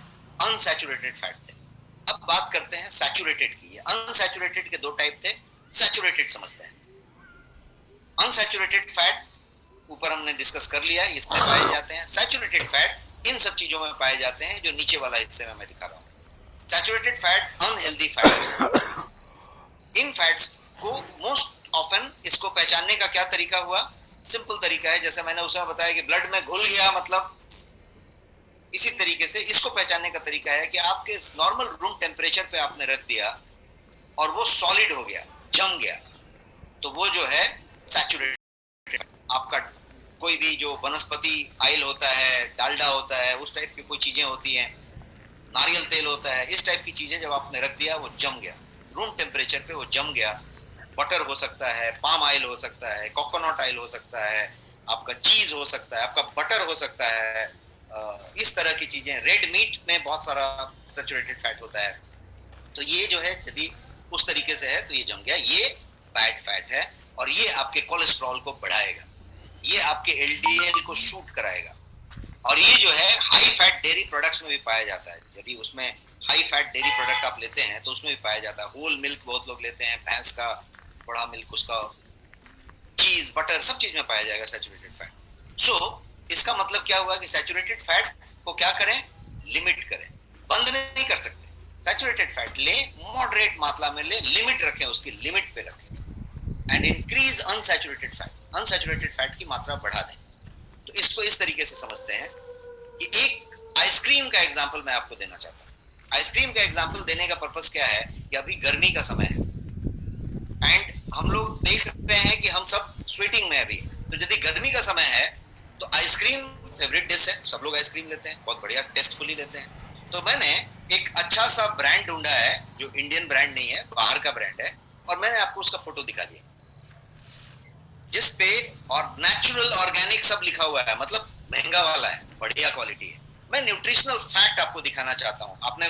unsaturated fat थे। अब बात करते हैं सैचुरेटेड की। अनसैचुरेटेड के दो टाइप थे, सैचुरेटेड समझते हैं। अनसैचुरेटेड फैट ऊपर हमने डिस्कस कर लिया, इसमें पाए जाते हैं। सैचुरेटेड फैट इन सब चीजों में पाए जाते हैं जो नीचे वाला हिस्से में मैं दिखा रहा हूँ। Saturated fat unhealthy fat. इन फैट्स को मोस्ट ऑफन इसको पहचानने का क्या तरीका हुआ? सिंपल तरीका है, जैसे मैंने उसमें बताया कि ब्लड में घुल गया, मतलब इसी तरीके से इसको पहचानने का तरीका है कि आपके नॉर्मल रूम टेम्परेचर पे आपने रख दिया और वो सॉलिड हो गया, जम गया, तो वो जो है सैचुरेटेड। आपका कोई भी जो वनस्पति ऑयल होता है, डालडा होता है, उस टाइप की कोई चीजें होती हैं, नारियल तेल होता है, इस टाइप की चीजें जब आपने रख दिया वो जम गया, रूम टेम्परेचर पे वो जम गया। बटर हो सकता है, पाम ऑयल हो सकता है, कोकोनट ऑयल हो सकता है, आपका चीज हो सकता है, आपका बटर हो सकता है, इस तरह की चीजें। रेड मीट में बहुत सारा सैचुरेटेड फैट होता है। तो ये जो है यदि उस तरीके से है तो ये जम गया, ये बैड फैट है, और ये आपके कोलेस्ट्रॉल को बढ़ाएगा, ये आपके एलडीएल को शूट कराएगा। और ये जो है हाई फैट डेयरी प्रोडक्ट्स में भी पाया जाता है। यदि उसमें हाई फैट डेयरी प्रोडक्ट आप लेते हैं तो उसमें भी पाया जाता है। होल मिल्क बहुत लोग लेते हैं, भैंस का बड़ा मिल्क, उसका चीज, बटर, सब चीज में पाया जाएगा सैचुरेटेड फैट। सो इसका मतलब क्या हुआ कि सैचुरेटेड फैट को क्या करें? लिमिट करें, बंद नहीं कर सकते। सैचुरेटेड फैट ले, मॉडरेट मात्रा में ले, लिमिट रखें, उसकी लिमिट पे रखें, and increase unsaturated fat, unsaturated fat की मात्रा बढ़ा दें। तो इसको इस तरीके से समझते हैं कि एक आइसक्रीम का एग्जांपल मैं आपको देना चाहता हूँ। आइसक्रीम का एग्जांपल देने का पर्पस क्या है कि अभी गर्मी का समय है एंड हम लोग देख रहे हैं कि हम सब स्वेटिंग में अभी, तो यदि गर्मी का समय है तो आइसक्रीम फेवरेट डिश है, सब लोग आइसक्रीम लेते हैं, बहुत बढ़िया टेस्टफुली लेते हैं। तो मैंने एक अच्छा सा ब्रांड ढूंढा है जो इंडियन ब्रांड नहीं है, बाहर का ब्रांड है, और मैंने आपको उसका फोटो दिखा दिया जिस पे और नेचुरल ऑर्गेनिक सब लिखा हुआ है, मतलब महंगा वाला है, बढ़िया क्वालिटी है। मैं न्यूट्रिशनल फैक्ट आपको दिखाना चाहता हूँ। आपने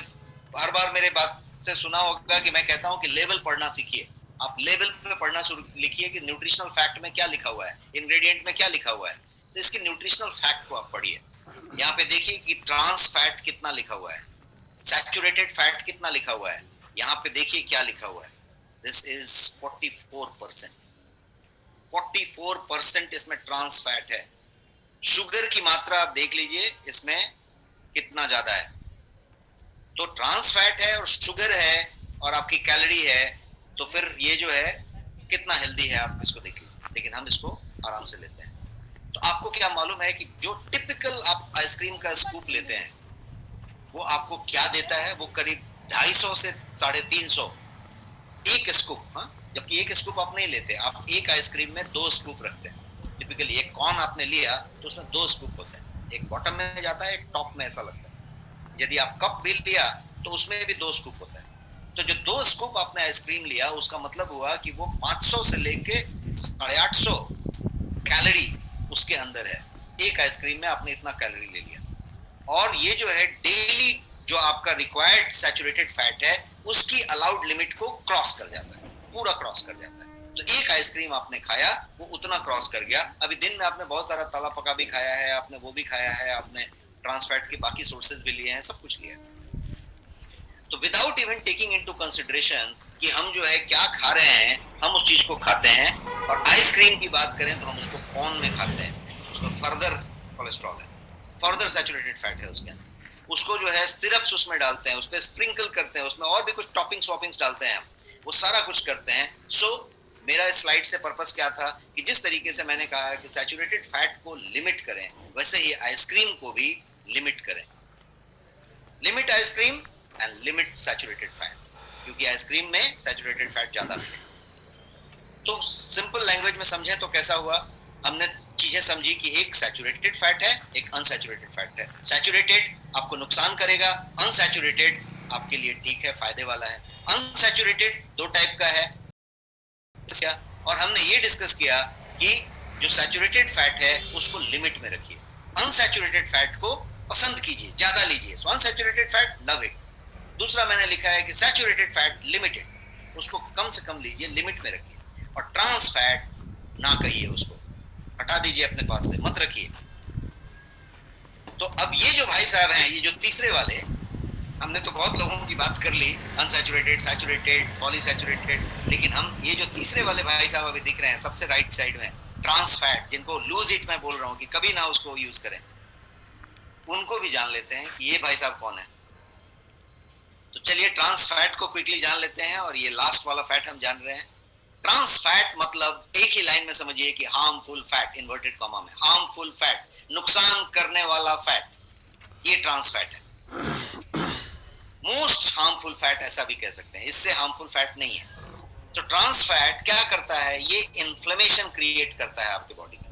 बार बार मेरे बात से सुना होगा कि मैं कहता हूँ कि लेवल पढ़ना सीखिए। आप लेवल पे पढ़ना शुरू लिखिए कि न्यूट्रिशनल फैक्ट में क्या लिखा हुआ है, इंग्रेडिएंट में क्या लिखा हुआ है, तो इसकी न्यूट्रिशनल फैक्ट को आप पढ़िए। यहाँ पे देखिए कि ट्रांस फैट कितना लिखा हुआ है, सैचुरेटेड फैट कितना लिखा हुआ है, यहाँ पे देखिए क्या लिखा हुआ है, दिस इज 44%। 44% इसमें ट्रांस फैट है। शुगर की मात्रा आप देख लीजिए इसमें कितना ज्यादा है। तो ट्रांस फैट है और शुगर है और आपकी कैलोरी है, तो फिर ये जो है कितना हेल्दी है आप इसको देख लीजिए। लेकिन हम इसको आराम से लेते हैं। तो आपको क्या मालूम है कि जो टिपिकल आप आइसक्रीम का स्कूप लेते हैं वो आपको क्या देता है? वो करीब 250 से 350 एक स्कूप। हाँ, जबकि एक स्कूप आप नहीं लेते, आप एक आइसक्रीम में 2 स्कूप रखते हैं। टिपिकली एक कॉर्न आपने लिया तो उसमें 2 स्कूप होते हैं, एक बॉटम में जाता है, एक टॉप में, ऐसा लगता है। यदि आप कप भी लिया तो उसमें भी 2 स्कूप होता है। तो जो 2 स्कूप आपने आइसक्रीम लिया उसका मतलब हुआ कि वो 500 से लेके 850 कैलोरी उसके अंदर है। एक आइसक्रीम में आपने इतना कैलोरी ले लिया, और ये जो है डेली जो आपका रिक्वायर्ड सैचुरेटेड फैट है उसकी अलाउड लिमिट को क्रॉस कर जाता है, पूरा क्रॉस कर जाता है। तो एक आइसक्रीम आपने खाया वो उतना क्रॉस कर गया। अभी दिन में आपने बहुत सारा तला पका भी खाया है, आपने वो भी खाया है, आपने ट्रांस फैट के बाकी सोर्सेज भी लिए हैं, सब कुछ लिया है। तो without even taking into consideration कि हम जो है क्या खा रहे हैं, हम उस चीज को खाते हैं। और आइसक्रीम की बात करें तो हम उसको कौन में खाते हैं, उसमें फर्दर कोलेस्ट्रॉल है, फर्दर सैचुरेटेड फैट है उसके अंदर। उसको जो है सिरप्स उसमें डालते हैं, उसमें स्प्रिंकल करते हैं, उसमें और भी कुछ टॉपिंग्स वॉपिंग्स डालते हैं, वो सारा कुछ करते हैं। सो मेरा स्लाइड से पर्पस क्या था कि जिस तरीके से मैंने कहा कि सैचुरेटेड फैट को लिमिट करें, वैसे ही आइसक्रीम को भी लिमिट करें। Limit ice cream and limit saturated fat, क्योंकि आइसक्रीम में सैचुरेटेड फैट ज्यादा मिलेगा। तो सिंपल लैंग्वेज में समझें तो कैसा हुआ, हमने चीजें समझी कि एक सैचुरेटेड फैट है, एक अनसैचुरेटेड फैट है। सैचुरेटेड आपको नुकसान करेगा, अनसैचुरेटेड आपके लिए ठीक है, फायदे वाला है। अनसैचुरेटेड 2 टाइप का है, और हमने ये डिस्कस किया कि जो सैचुरेटेड फैट है उसको लिमिट में रखिए, अनसैचुरेटेड फैट को पसंद कीजिए, ज्यादा लीजिए। सो अनसैचुरेटेड फैट लव इट। दूसरा मैंने लिखा है कि सैचुरेटेड फैट लिमिटेड, उसको कम से कम लीजिए, लिमिट में रखिए। और ट्रांस फैट ना कहिए, उसको हटा दीजिए अपने पास से, मत रखिए। तो अब ये जो भाई साहब हैं, ये जो तीसरे वाले, हमने तो बहुत लोगों की बात कर ली, अनसैचुरेटेड, सैचुरेटेड, पॉलीसैचुरेटेड, लेकिन हम ये जो तीसरे वाले भाई साहब अभी दिख रहे हैं सबसे राइट साइड में, ट्रांस फैट, जिनको लूज इट मैं बोल रहा हूँ कि कभी ना उसको यूज करें, उनको भी जान लेते हैं कि ये भाई साहब कौन है। तो चलिए ट्रांस फैट को क्विकली जान लेते हैं, और ये लास्ट वाला फैट हम जान रहे हैं। ट्रांस फैट मतलब एक ही लाइन में समझिए कि हार्मफुल फैट, इन्वर्टेड कॉमा में, हार्मफुल फैट, नुकसान करने वाला फैट, ये ट्रांस फैट है। मोस्ट हार्मफुल फैट ऐसा भी कह सकते हैं, इससे हार्मफुल फैट नहीं है। तो ट्रांस फैट क्या करता है, ये इन्फ्लेमेशन क्रिएट करता है आपके बॉडी में।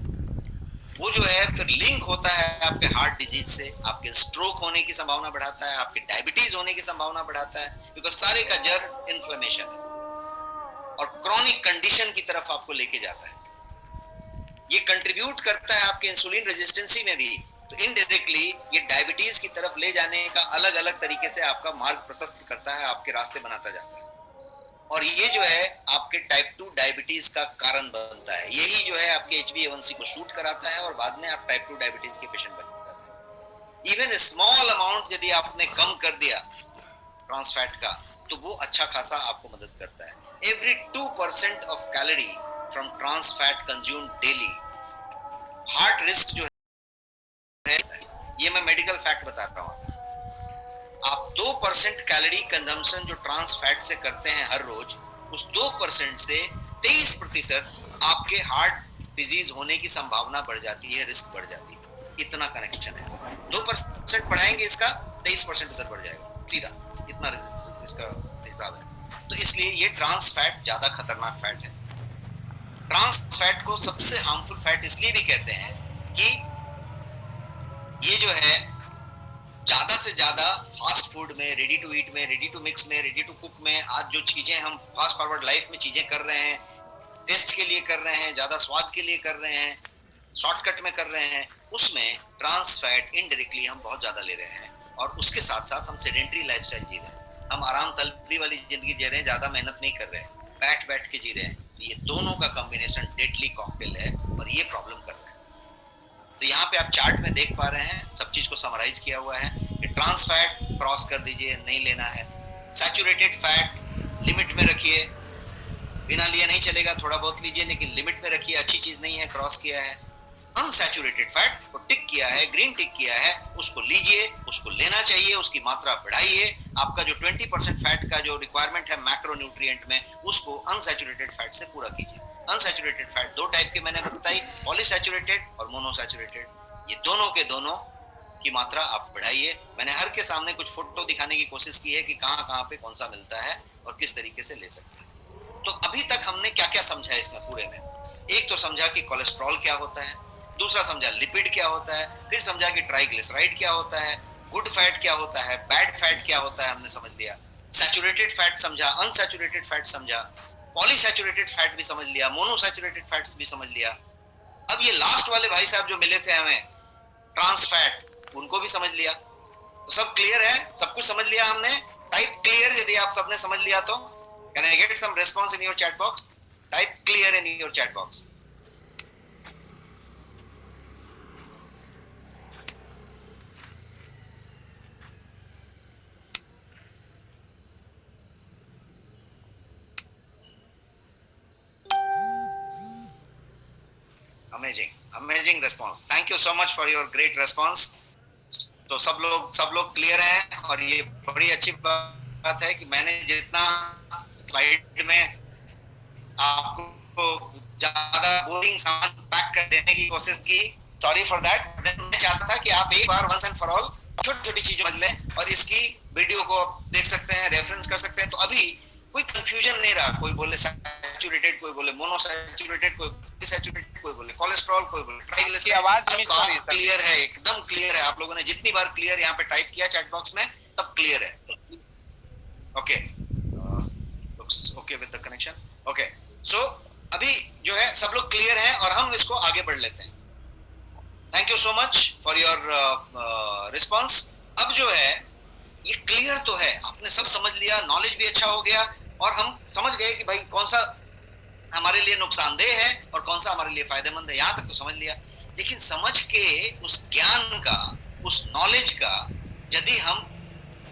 वो जो है फिर लिंक होता है आपके हार्ट डिजीज से, आपके स्ट्रोक होने की संभावना बढ़ाता है, आपके डायबिटीज होने की संभावना बढ़ाता है, बिकॉज सारे का जड़ इन्फ्लेमेशन है, और क्रॉनिक कंडीशन की तरफ आपको लेके जाता है। ये कंट्रीब्यूट करता है आपके इंसुलिन रेजिस्टेंसी में भी। तो इनडायरेक्टली ये डायबिटीज की तरफ ले जाने का अलग अलग तरीके से आपका मार्ग प्रशस्त करता है, आपके रास्ते बनाता जाता है। और ये जो है आपके टाइप 2 डायबिटीज का कारण बनता है। यही जो है आपके HbA1c को शूट कराता है, और बाद में आप टाइप 2 डायबिटीज के पेशेंट बन जाते हैं। इवन स्मॉल अमाउंट यदि आपने कम कर दिया ट्रांस फैट का, तो वो अच्छा खासा आपको मदद करता है। Every 2% of calorie from trans fat consumed daily, heart risk जो है, ये मैं मेडिकल फैक्ट बता रहा हूँ। आप 2% कैलोरी कंजम्पशन जो ट्रांस फैट से करते हैं हर रोज, उस 2% से 23% आपके हार्ट डिजीज होने की संभावना बढ़ जाती है, रिस्क बढ़ जाती है। इतना कनेक्शन है, 2% बढ़ाएंगे इसका, 23% उधर बढ़ जाएगा सीधा, इतना इसका हिसाब है। तो इसलिए ये ट्रांस फैट ज्यादा खतरनाक फैट है। ट्रांस फैट को सबसे हार्मफुल फैट इसलिए भी कहते हैं कि ये जो है ज्यादा से ज्यादा फास्ट फूड में, रेडी टू ईट में, रेडी टू मिक्स में, रेडी टू कुक में, आज जो चीजें हम फास्ट फॉरवर्ड लाइफ में चीजें कर रहे हैं, टेस्ट के लिए कर रहे हैं, ज्यादा स्वाद के लिए कर रहे हैं, शॉर्टकट में कर रहे हैं, उसमें ट्रांस फैट इनडायरेक्टली हम बहुत ज्यादा ले रहे हैं। और उसके साथ साथ हम सेडेंटरी लाइफस्टाइल जी रहे हैं, हम आराम तलबी वाली जिंदगी जी रहे हैं, ज्यादा मेहनत नहीं कर रहे हैं, बैठ बैठ के जी रहे हैं। तो ये दोनों का कॉम्बिनेशन डेडली कॉकटेल है, और ये प्रॉब्लम कर रहा है। तो यहाँ पे आप चार्ट में देख पा रहे हैं, सब चीज को समराइज किया हुआ है कि ट्रांस फैट क्रॉस कर दीजिए, नहीं लेना है। सैचुरेटेड फैट लिमिट में रखिए, बिना लिए नहीं चलेगा, थोड़ा बहुत लीजिए, लेकिन लिमिट में रखिए, अच्छी चीज नहीं है, क्रॉस किया है। अनसैचुरेटेड फैट को टिक किया है, ग्रीन टिक किया है, उसको लीजिए, उसको लेना चाहिए, उसकी मात्रा बढ़ाइए। आपका जो 20% फैट का जो रिक्वायरमेंट है मैक्रो न्यूट्रिएंट में, उसको अनसैचुरेटेड फैट से पूरा कीजिए। अनसैचुरेटेड फैट 2 टाइप के मैंने बताई, पॉलीसैचुरेटेड और मोनोसैचुरेटेड। ये दोनों के दोनों की मात्रा आप बढ़ाइए। मैंने हर के सामने कुछ फोटो दिखाने की कोशिश की है कि कहाँ कहाँ पे कौन सा मिलता है और किस तरीके से ले सकते हैं। तो अभी तक हमने क्या क्या समझा इसमें पूरे में? एक तो समझा कि कोलेस्ट्रॉल क्या होता है, दूसरा समझा लिपिड क्या होता है, फिर समझा कि ट्राइग्लिसराइड क्या होता है, गुड फैट क्या होता है, बैड फैट क्या होता है हमने समझ लिया, सैचुरेटेड फैट समझा, अनसैचुरेटेड फैट समझा, पॉलीसैचुरेटेड फैट भी समझ लिया, मोनोसैचुरेटेड फैट्स भी समझ लिया। अब ये लास्ट वाले भाई साहब जो मिले थे हमें, ट्रांस फैट, उनको भी समझ लिया। तो सब क्लियर है, सब कुछ समझ लिया हमने। टाइप क्लियर यदि आप सबने समझ लिया तो। Can I get some response in your chat box? Type clear in your chat box. Amazing response, thank you so much for your great response. तो सब लोग क्लियर हैं, और ये बड़ी अच्छी बात है कि मैंने जितना स्लाइड में आपको ज्यादा बोरिंग सामान पैक कर देने की कोशिश की, सॉरी फॉर दैट। मैं चाहता था कि आप एक बार वंस एंड फॉर ऑल छोटी छोटी चीजें समझ लें, और इसकी वीडियो को देख सकते हैं, रेफरेंस कर सकते हैं। तो अभी कोई कंफ्यूजन नहीं रहा, कोई बोले सैचुरेटेड, कोई बोले मोनोसैचुरेटेड, कोई सैचुरेटेड, कोई बोले कोलेस्ट्रॉल, कोई बोले ट्राइग्लिसराइड। आवाज मिस हो रही है, क्लियर है, एकदम क्लियर है। आप लोगों ने जितनी बार क्लियर यहाँ पे टाइप किया चैट बॉक्स में, सब क्लियर है। Okay, looks okay with the connection. Okay, so अभी जो है सब लोग क्लियर हैं, और हम इसको आगे बढ़ लेते हैं। Thank you so much for your response. अब जो है ये क्लियर तो है, आपने सब समझ लिया, नॉलेज भी अच्छा हो गया, और हम समझ गए कि भाई कौन सा हमारे लिए नुकसानदेह है और कौन सा हमारे लिए फायदेमंद है। यहाँ तक तो समझ लिया, लेकिन समझ के उस ज्ञान का, उस नॉलेज का यदि हम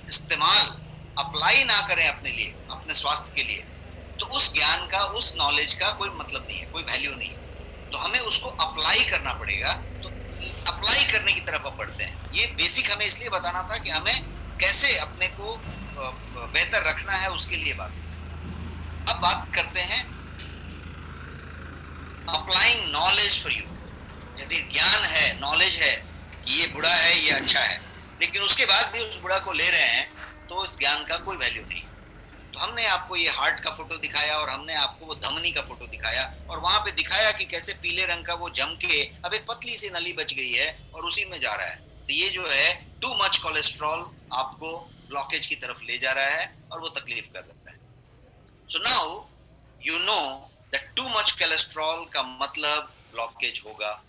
इस्तेमाल, अप्लाई ना करें अपने लिए, अपने स्वास्थ्य के लिए, तो उस ज्ञान का, उस नॉलेज का कोई मतलब नहीं है, कोई वैल्यू नहीं है। तो हमें उसको अप्लाई करना पड़ेगा। तो अप्लाई करने की तरफ बढ़ते हैं। ये बेसिक हमें इसलिए बताना था कि हमें कैसे अपने को बेहतर रखना है, उसके लिए बात। अब बात करते हैं अप्लाइंग नॉलेज फॉर यू। यदि ज्ञान है, नॉलेज है कि ये बुरा है, ये अच्छा है, लेकिन उसके बाद भी उस बुरा को ले रहे हैं, तो उस ज्ञान का कोई वैल्यू नहीं। तो हमने आपको ये हार्ट का फोटो दिखाया, और हमने आपको वो धमनी का फोटो दिखाया, और वहां पे दिखाया कि कैसे पीले रंग का वो जम के अब एक पतली सी नली बच गई है और उसी में जा रहा है। तो ये जो है टू मच कोलेस्ट्रॉल आपको ब्लॉकेज की तरफ ले जा रहा है, और वो तकलीफ कर रहा है। So now you know that too much cholesterol का मतलब ब्लॉकेज होगा।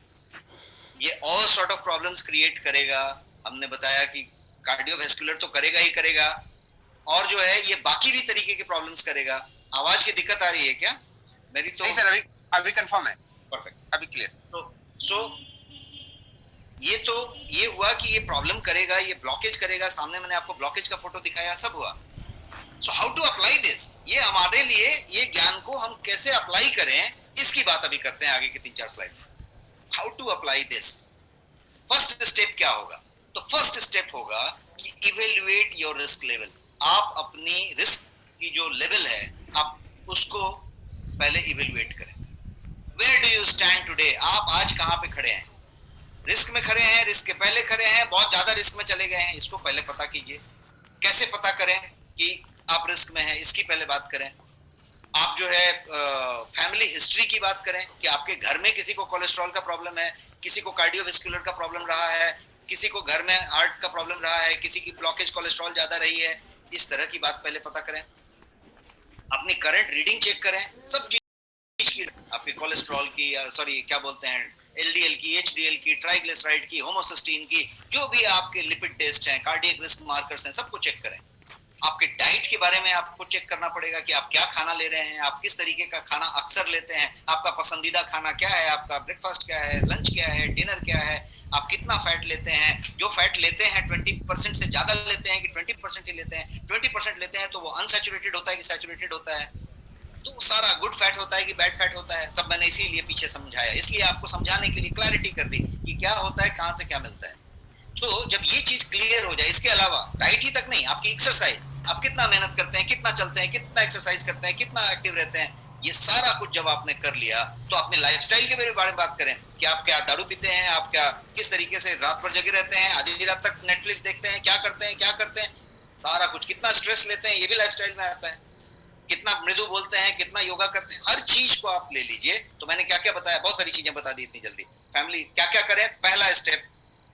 ये all sort of problems create करेगा। हमने बताया कि कार्डियोवैस्कुलर तो करेगा ही करेगा, और जो है ये बाकी भी तरीके के प्रॉब्लम्स करेगा। आवाज की दिक्कत आ रही है क्या मेरी? तो नहीं सर, अभी कंफर्म है, परफेक्ट, अभी क्लियर। तो ये हुआ कि ये प्रॉब्लम करेगा, ये ब्लॉकेज करेगा। सामने मैंने आपको ब्लॉकेज का फोटो दिखाया, सब हुआ। So how to apply this? ये हमारे लिए, ये ज्ञान को हम कैसे अप्लाई करें, इसकी बात अभी करते हैं आगे की 3-4 slide. How to apply this? First step क्या होगा? तो फर्स्ट स्टेप होगा कि इवेल्युएट योर रिस्क लेवल। आप अपनी रिस्क की जो लेवल है, आप उसको पहले इवेल्युएट करें। Where do you stand today? आप आज कहां पे खड़े हैं? रिस्क में खड़े हैं, रिस्क के पहले खड़े हैं, बहुत ज्यादा रिस्क में चले गए हैं, इसको पहले पता कीजिए। कैसे पता करें कि आप रिस्क में हैं, इसकी पहले बात करें। आप जो है फैमिली हिस्ट्री की बात करें कि आपके घर में किसी को कोलेस्ट्रॉल का प्रॉब्लम है, किसी को कार्डियोवैस्कुलर का प्रॉब्लम रहा है, किसी को घर में हार्ट का प्रॉब्लम रहा है, किसी की ब्लॉकेज कोलेस्ट्रॉल ज्यादा रही है। इस तरह की बात पहले पता करें। अपनी करंट रीडिंग चेक करें, सब चीज की, आपके कोलेस्ट्रॉल की, सॉरी क्या बोलते हैं, एलडीएल की, एचडीएल की, ट्राइग्लिसराइड की, होमोसिस्टीन की, जो भी आपके लिपिड टेस्ट हैं, कार्डियक रिस्क मार्कर्स हैं, सबको चेक करें। आपके डाइट के बारे में आपको चेक करना पड़ेगा कि आप क्या खाना ले रहे हैं, आप किस तरीके का खाना अक्सर लेते हैं, आपका पसंदीदा खाना क्या है, आपका ब्रेकफास्ट क्या है, लंच क्या है, डिनर क्या है, आप कितना फैट लेते हैं। जो फैट लेते हैं 20% से ज्यादा लेते हैं कि 20% ही लेते हैं? 20% लेते हैं तो वो अनसैचुरेटेड होता है कि सैचुरेटेड होता है? तो सारा गुड फैट होता है कि बैड फैट होता है? सब मैंने इसीलिए पीछे समझाया, इसलिए आपको समझाने के लिए क्लैरिटी कर दी कि क्या होता है, कहां से क्या मिलता है। तो जब ये चीज क्लियर हो जाए, इसके अलावा डाइट ही तक नहीं, आपकी एक्सरसाइज, आप कितना मेहनत करते हैं, कितना चलते हैं, कितना एक्सरसाइज करते हैं, कितना एक्टिव रहते हैं, ये सारा कुछ जब आपने कर लिया, तो अपने लाइफस्टाइल के बारे में बात करें कि आप क्या दारू पीते हैं, आप क्या किस तरीके से रात भर जगे रहते हैं, आधी रात तक नेटफ्लिक्स देखते हैं, क्या करते हैं, सारा कुछ, कितना स्ट्रेस लेते हैं, ये भी लाइफस्टाइल में आता है। कितना मृदु बोलते हैं, कितना योगा करते हैं, हर चीज को आप ले लीजिए। तो मैंने क्या क्या बताया, बहुत सारी चीजें बता दी इतनी जल्दी। फैमिली क्या क्या करें, पहला स्टेप,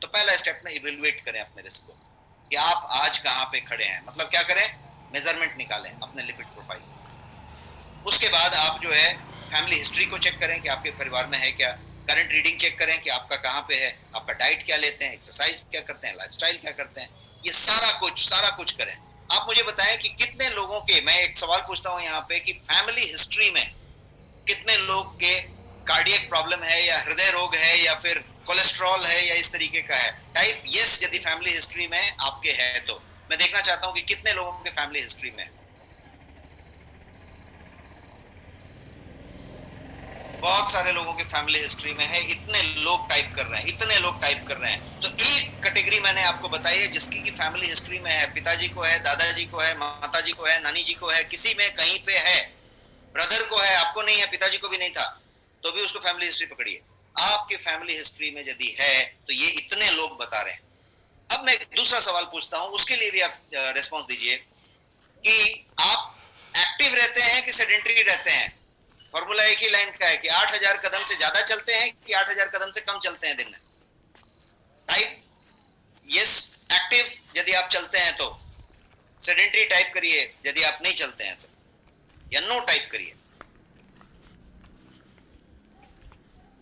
तो पहला स्टेप में इवेल्युएट करें अपने रिस्क को। कि आप आज कहाँ पे खड़े हैं। मतलब क्या करें, मेजरमेंट निकालें अपने लिपिड प्रोफाइल। उसके बाद आप जो है फैमिली हिस्ट्री को चेक करें कि आपके परिवार में है क्या, करंट रीडिंग चेक करें कि आपका कहाँ पे है, आपका डाइट क्या लेते हैं, एक्सरसाइज क्या करते हैं, लाइफस्टाइल क्या करते हैं, ये सारा कुछ करें। आप मुझे बताएं कि कितने लोगों के, मैं एक सवाल पूछता हूं यहाँ पे कि फैमिली हिस्ट्री में कितने लोग के कार्डियक प्रॉब्लम है या हृदय रोग है या फिर कोलेस्ट्रॉल है या इस तरीके का है। टाइप यस यदि फैमिली हिस्ट्री में आपके है तो। मैं देखना चाहता हूं कि कितने लोगों के फैमिली हिस्ट्री में। बहुत सारे लोगों के फैमिली हिस्ट्री में है। इतने लोग टाइप कर रहे हैं, इतने लोग टाइप कर रहे हैं। तो एक कैटेगरी मैंने आपको बताई है जिसकी की फैमिली हिस्ट्री में है, पिताजी को है, दादाजी को है, माताजी को है, नानी जी को है, किसी में कहीं पे है, ब्रदर को है, आपको नहीं है, पिताजी को भी नहीं था, तो भी उसको फैमिली हिस्ट्री पकड़िए। आपके फैमिली हिस्ट्री में यदि है तो ये इतने लोग बता रहे हैं। अब मैं दूसरा सवाल पूछता हूं, उसके लिए भी आप रिस्पॉन्स दीजिए कि आप एक्टिव रहते हैं कि सेडेंटरी रहते हैं। फॉर्मूला एक ही लाइन का है कि 8000 कदम से ज्यादा चलते हैं कि 8000 कदम से कम चलते हैं दिन में। टाइप यस एक्टिव यदि आप चलते हैं तो, सेडेंटरी टाइप करिए यदि आप नहीं चलते हैं तो, या नो टाइप करिए।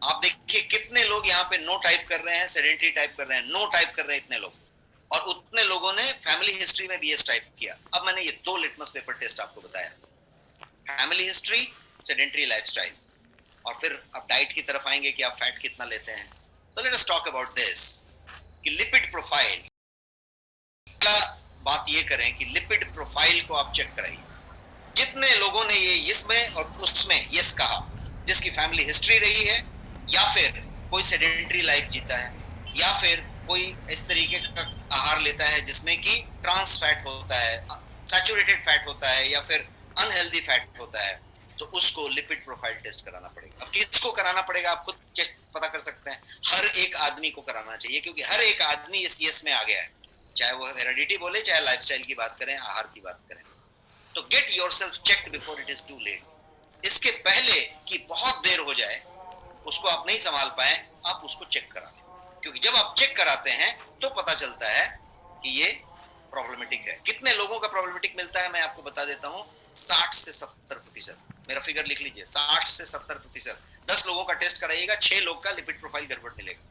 आप देखिए कितने लोग यहाँ पे नो टाइप कर रहे हैं, सेडेंटरी टाइप कर रहे हैं, नो टाइप कर रहे हैं इतने लोग, और उतने लोगों ने फैमिली हिस्ट्री में भी यस टाइप किया। अब मैंने ये दो लिटमस पेपर टेस्ट आपको बताया, फैमिली हिस्ट्री, सेडेंटरी लाइफस्टाइल, और फिर आप डाइट की तरफ आएंगे कि आप फैट कितना लेते हैं। तो let us talk about this कि लिपिड प्रोफाइल का बात ये करें कि लिपिड प्रोफाइल को आप चेक कराइए। जितने लोगों ने ये इसमें और उसमें यस कहा, जिसकी फैमिली हिस्ट्री रही है, या फिर कोई सेडेंटरी लाइफ जीता है, या फिर कोई इस तरीके का आहार लेता है जिसमें कि ट्रांस फैट होता है, सैचुरेटेड फैट होता है, या फिर अनहेल्दी फैट होता है, तो उसको लिपिड प्रोफाइल टेस्ट कराना पड़ेगा। अब किसको कराना पड़ेगा आप खुद पता कर सकते हैं। हर एक आदमी को कराना चाहिए क्योंकि हर एक आदमी इस यस में आ गया है, चाहे वो हेरिडिटी बोले, चाहे लाइफस्टाइल की बात करें, आहार की बात करें। तो get yourself checked before it is too late. इसके पहले कि बहुत देर हो जाए, उसको आप नहीं संभाल पाए, आप उसको चेक करा लें, क्योंकि जब आप चेक कराते हैं तो पता चलता है कि ये प्रॉब्लमेटिक है। कितने लोगों का प्रॉब्लमेटिक मिलता है मैं आपको बता देता हूं, 60 से 70%। मेरा फिगर लिख लीजिए, 60 से 70%। 10 लोगों का टेस्ट कराइएगा, 6 लोग का लिपिड प्रोफाइल गड़बड़ मिलेगा।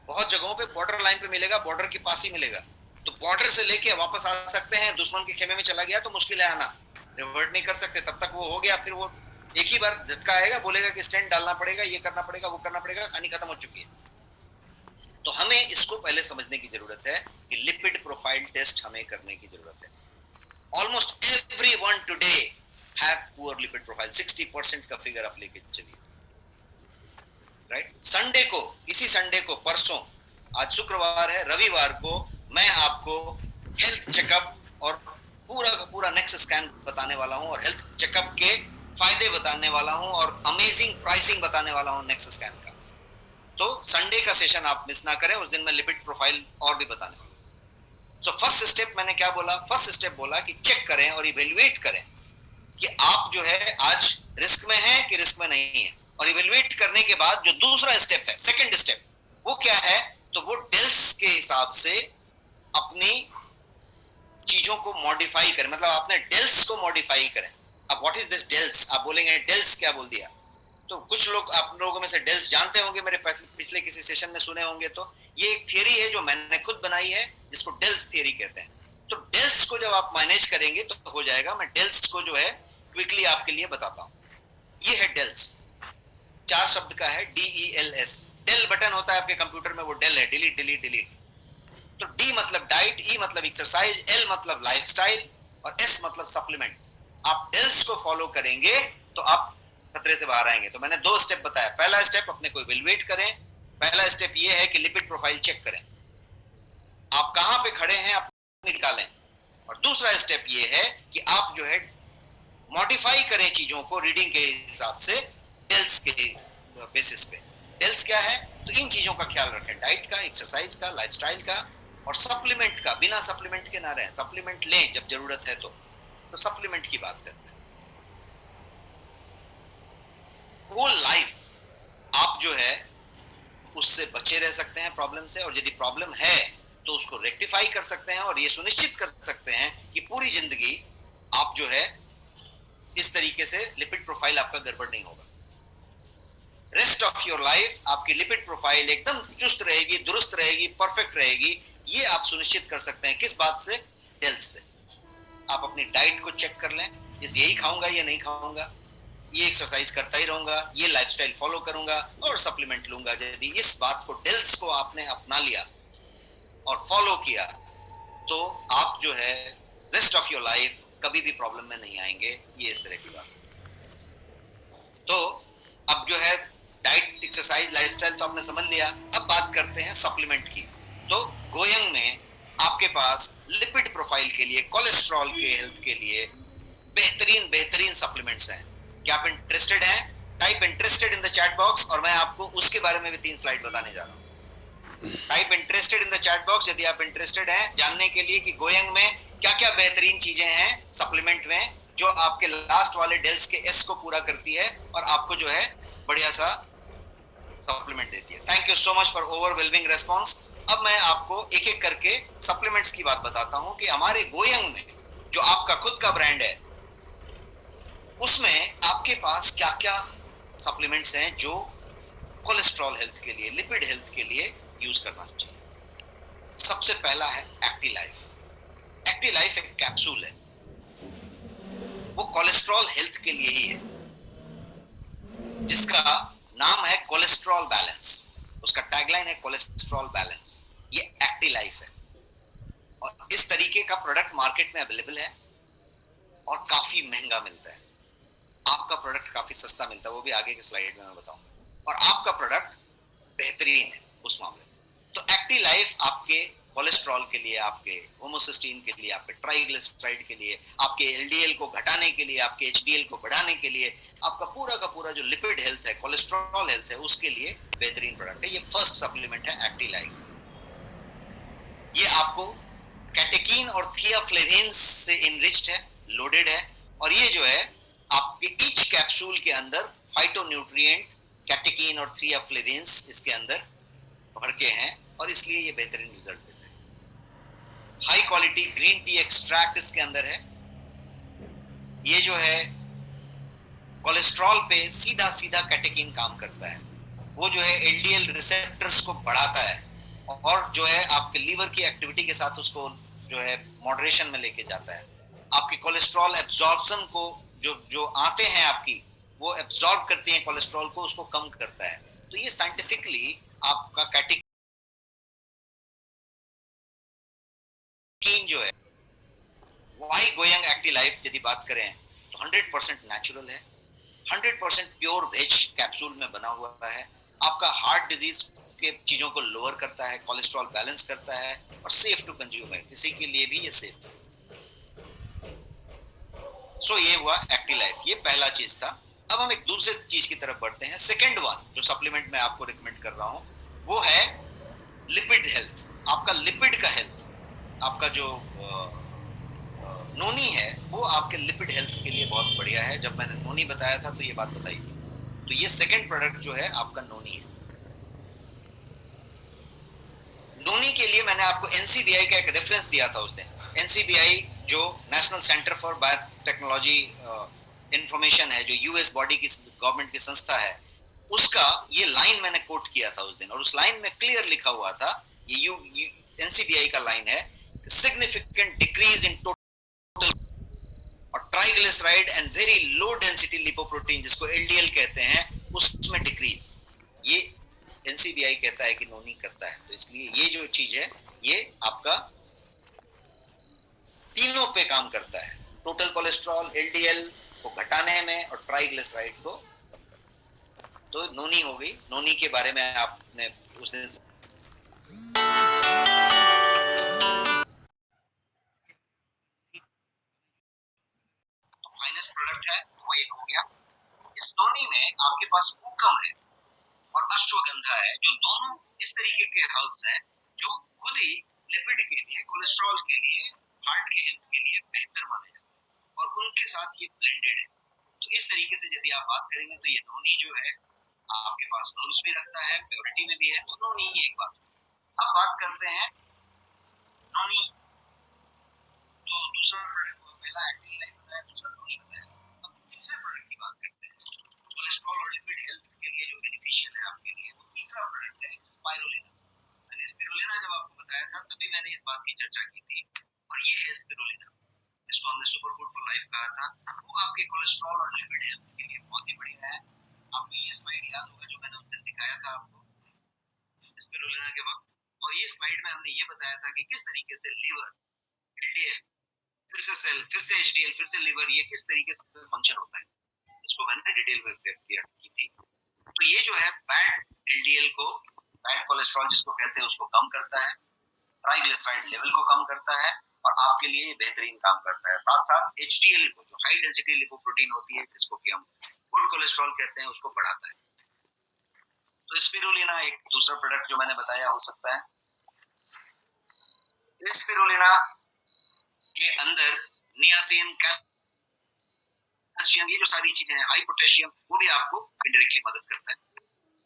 बहुत जगहों पे बॉर्डर लाइन पे मिलेगा, बॉर्डर के पास ही मिलेगा। तो बॉर्डर से लेके वापस आ सकते हैं, दुश्मन के खेमे में चला गया तो मुश्किल है आना, रिवर्ट नहीं कर सकते। तब तक वो हो गया, फिर वो एक ही बार झटका आएगा, बोलेगा कि स्टेंट डालना पड़ेगा, ये करना पड़ेगा, वो करना पड़ेगा, कहानी खत्म हो चुकी है। तो हमें इसको पहले समझने की जरूरत है कि लिपिड प्रोफाइल टेस्ट हमें करने की जरूरत है। Almost everyone today have poor lipid profile, 60% का फिगर आप लेके चलिए। राइट, संडे को, इसी संडे को, परसों, आज शुक्रवार है, रविवार को मैं आपको हेल्थ चेकअप और पूरा का पूरा नेक्स्ट स्कैन बताने वाला हूं, और हेल्थ चेकअप के फायदे बताने वाला हूं, और अमेजिंग प्राइसिंग बताने वाला हूं नेक्स्ट स्कैन का। तो संडे का सेशन आप मिस ना करें, उस दिन मैं लिपिड प्रोफाइल और भी बताने वाला हूं। सो फर्स्ट स्टेप मैंने क्या बोला, फर्स्ट स्टेप बोला कि चेक करें और इवेल्युएट करें कि आप जो है आज रिस्क में है कि रिस्क में नहीं है। और इवेल्युएट करने के बाद जो दूसरा स्टेप है, सेकंड स्टेप, वो क्या है, तो वो डेल्स के हिसाब से अपनी चीजों को मॉडिफाई करें। मतलब आपने डेल्स को मॉडिफाई करें। अब व्हाट इज दिस डेल्स, आप बोलेंगे डेल्स क्या बोल दिया, तो कुछ लोग, आप लोगों में से डेल्स जानते होंगे, मेरे पिछले किसी सेशन में सुने होंगे। तो ये एक थियरी है जो मैंने खुद बनाई है, जिसको डेल्स थियरी कहते हैं। तो डेल्स को जब आप मैनेज करेंगे तो हो जाएगा। मैं डेल्स को जो है क्विकली आपके लिए बताता हूं। ये है डेल्स, 4 शब्द का है, DELS। डेल बटन होता है आपके कंप्यूटर में, वो डेल है, डिलीट डिलीट डिलीट। तो D मतलब डाइट, E मतलब एक्सरसाइज, L मतलब लाइफस्टाइल, और S मतलब सप्लीमेंट। आप डेल्स को फॉलो करेंगे तो आप खतरे से बाहर आएंगे। तो मैंने 2 स्टेप बताया। पहला स्टेप अपने को इवेल्युएट करें, पहला स्टेप ये है कि लिपिड प्रोफाइल चेक करें, आप कहां पे खड़े हैं आप निकालें। और दूसरा स्टेप ये है कि आप जो है मॉडिफाई करें चीजों को रीडिंग के हिसाब से, डेल्स के बेसिस पे। डेल्स क्या है, तो इन चीजों का ख्याल रखें, डाइट का, एक्सरसाइज का, लाइफस्टाइल का, और सप्लीमेंट का। बिना सप्लीमेंट के ना रहें, सप्लीमेंट लें जब जरूरत है तो सप्लीमेंट की बात करते हैं। होल लाइफ आप जो है उससे बचे रह सकते हैं प्रॉब्लम से, और यदि प्रॉब्लम है तो उसको रेक्टिफाई कर सकते हैं और ये सुनिश्चित कर सकते हैं कि पूरी जिंदगी आप जो है इस तरीके से लिपिड प्रोफाइल आपका गड़बड़ नहीं होगा। रेस्ट ऑफ योर लाइफ आपकी लिपिड प्रोफाइल एकदम चुस्त रहेगी, दुरुस्त रहेगी, परफेक्ट रहेगी। ये आप सुनिश्चित कर सकते हैं किस बात से? हेल्थ से। आप अपनी डाइट को चेक कर लें, जैसे यही खाऊंगा ये नहीं खाऊंगा, ये एक्सरसाइज करता ही रहूंगा, ये लाइफस्टाइल फॉलो करूंगा और सप्लीमेंट लूंगा। यदि इस बात को डेल्स को आपने अपना लिया और फॉलो किया तो आप जो है रेस्ट ऑफ योर लाइफ कभी भी प्रॉब्लम में नहीं आएंगे। ये इस तरह की बात। तो अब जो है डाइट, एक्सरसाइज, लाइफस्टाइल तो आपने समझ लिया। अब बात करते हैं सप्लीमेंट की। तो गोयंग में आपके पास लिपिड प्रोफाइल के लिए, कोलेस्ट्रॉल के हेल्थ के लिए बेहतरीन बेहतरीन सप्लीमेंट्स हैं। क्या आप इंटरेस्टेड हैं? Type interested in the chat box और मैं आपको उसके बारे में भी 3 स्लाइड बताने जा रहा हूँ। Type interested in the chat box यदि आप इंटरेस्टेड हैं जानने के लिए कि गोयंग में क्या क्या बेहतरीन चीजें हैं सप्लीमेंट में, जो आपके लास्ट वाले डेल्स के एस को पूरा करती है और आपको जो है बढ़िया सा सप्लीमेंट देती है। Thank you so much for overwhelming response. अब मैं आपको एक एक करके सप्लीमेंट्स की बात बताता हूं कि हमारे गोयंग में जो आपका खुद का ब्रांड है उसमें आपके पास क्या क्या सप्लीमेंट्स हैं जो कोलेस्ट्रॉल हेल्थ के लिए, लिपिड हेल्थ के लिए यूज करना चाहिए। सबसे पहला है एक्टिलाइफ। एक्टिलाइफ एक कैप्सूल है, वो कोलेस्ट्रॉल हेल्थ के लिए ही है, जिसका नाम है कोलेस्ट्रॉल बैलेंस। उसका टैगलाइन है कोलेस्ट्रॉल बैलेंस। ये एक्टिलाइफ है और इस तरीके का प्रोडक्ट मार्केट में अवेलेबल है और काफी महंगा मिलता है। आपका प्रोडक्ट काफी सस्ता मिलता है, वो भी आगे के स्लाइड में मैं बताऊंगा। और आपका प्रोडक्ट बेहतरीन है उस मामले में। तो एक्टिलाइफ आपके कोलेस्ट्रॉल के लिए, आपके होमोसिस्टीन के लिए, आपके ट्राइग्लिसराइड के लिए, आपके एलडीएल को घटाने के लिए, आपके एचडीएल को बढ़ाने के लिए, आपका पूरा का पूरा जो लिपिड हेल्थ है, कोलेस्ट्रॉल हेल्थ है, उसके लिए बेहतरीन प्रोडक्ट है। ये फर्स्ट सप्लीमेंट है एक्टिलाइफ। ये आपको कैटेकीन और थियाफ्लेविन्स से इनरिच्ड है, लोडेड है। और ये जो है आपके ईच कैप्सूल के अंदर फाइटोन्यूट्रिएंट, कैटेकीन और थियाफ्लेविन्स इसके अंदर भर के हैं और इसलिए ये बेहतरीन रिजल्ट देते हैं। High quality green tea extract इसके अंदर है। ये जो है कोलेस्ट्रॉल पे सीधा सीधा कैटेकीन काम करता है। वो जो है एलडीएल रिसेप्टर्स को बढ़ाता है और जो है आपके लीवर की एक्टिविटी के साथ उसको जो है मॉडरेशन में लेके जाता है। आपकी कोलेस्ट्रॉल एब्जॉर्प्शन को जो आते हैं आपकी, वो एब्जॉर्ब करते हैं कोलेस्ट्रॉल को, उसको कम करता है। तो ये साइंटिफिकली आपका कैटेकीन जो है, वाई गोयंग एक्टिलाइफ यदि बात करें तो 100% नेचुरल है, 100% प्योर वेज कैप्सूल में बना हुआ है। आपका हार्ट डिजीज के चीजों को लोअर करता है, कोलेस्ट्रॉल बैलेंस करता है और सेफ टू कंज्यूम है, किसी के लिए भी ये सेफ है। सो ये हुआ एक्टिलाइफ, ये पहला चीज था। अब हम एक दूसरे चीज की तरफ बढ़ते हैं। सेकेंड वन जो सप्लीमेंट मैं आपको रिकमेंड कर रहा हूं वो है लिपिड हेल्थ। आपका लिपिड का हेल्थ, आपका जो नोनी है वो आपके लिपिड हेल्थ के लिए बहुत बढ़िया है। जब मैंने नोनी बताया था तो ये बात बताई थी। तो ये सेकेंड प्रोडक्ट जो है आपका नोनी है। नोनी के लिए मैंने आपको एनसीबीआई का एक रेफरेंस दिया था उस दिन। एनसीबीआई जो national centre for biotechnology information है, जो यूएस बॉडी की गवर्नमेंट की संस्था है, उसका ये लाइन मैंने कोट किया था उस दिन। और उस लाइन में क्लियर लिखा हुआ था, ये एनसीबीआई का लाइन है, सिग्निफिकेंट डिक्रीज इन टोटल और triglyceride and very low density lipoprotein, जिसको एलडीएल कहते हैं, उसमें डिक्रीज। ये एनसीबीआई कहता है कि नोनी करता है। तो इसलिए ये जो चीज है ये आपका तीनों पे काम करता है, टोटल कोलेस्ट्रॉल, एलडीएल को घटाने में और ट्राइग्लिसराइड को। तो नोनी हो गई। नोनी के बारे में आपने उस दिन फाइनेस्ट प्रोडक्ट है वो एक हो गया। इस नोनी में आपके पास पूकम है और अश्वगंधा है, जो दोनों इस तरीके के हर्ब्स हैं जो खुद ही लिपिड के लिए, कोलेस्ट्रॉल के लिए, हार्ट के हेल्थ के लिए बेहतर माने जाते हैं और उनके साथ ये ब्लेंडेड है। तो इस तरीके से यदि आप बात करेंगे तो ये नोनी जो है आपके पास हर्ब्स भी रखता है, प्योरिटी में भी है, तो नोनी एक बात। अब बात करते हैं नोनी, तो दूसरा प्रोडक्ट पहला एक्टिव लाइफ बताया, दूसरा नोनी बताया। अब तीसरे प्रोडक्ट की बात करते हैं, कोलेस्ट्रॉल और लिपिड हेल्थ के लिए जो बेनिफिशियल है आपके लिए, वो तीसरा प्रोडक्ट है स्पाइरुलिना। मैंने स्पिरुलिना जब आपको बताया था तभी मैंने इस बात की चर्चा की थी, और ये है स्पिरुलिना, जिसको हमने सुपरफूड फॉर लाइफ कहा था। वो आपके कोलेस्ट्रॉल और लिपिड हेल्थ के लिए बहुत ही बढ़िया है। आपको ये स्लाइड याद होगा जो मैंने उस दिन दिखाया था आपको स्पिरुलिना के वक्त, और ये स्लाइड में हमने ये बताया था कि किस तरीके से लिवर, एलडीएल, फिर से सेल, फिर से एचडीएल, फिर से लिवर, ये किस तरीके से फंक्शन होता है, इसको मैंने डिटेल में व्यक्त की थी। तो ये जो है बैड एलडीएल को, बैड कोलेस्ट्रॉल जिसको कहते हैं, उसको कम करता है, ट्राइग्लिसराइड लेवल को कम करता है, और आपके लिए बेहतरीन काम करता है। साथ साथ एचडीएल को, जो हाई डेंसिटी लिपोप्रोटीन होती है, जिसको कि हम गुड कोलेस्ट्रॉल कहते हैं, उसको बढ़ाता है। तो स्पिरुलिना एक दूसरा प्रोडक्ट जो मैंने बताया हो सकता है। स्पिरुलिना के अंदर नियासिन, कैल्शियम, ये जो सारी चीजें हैं, हाई पोटेशियम, वो भी आपको इनडायरेक्टली मदद करता है।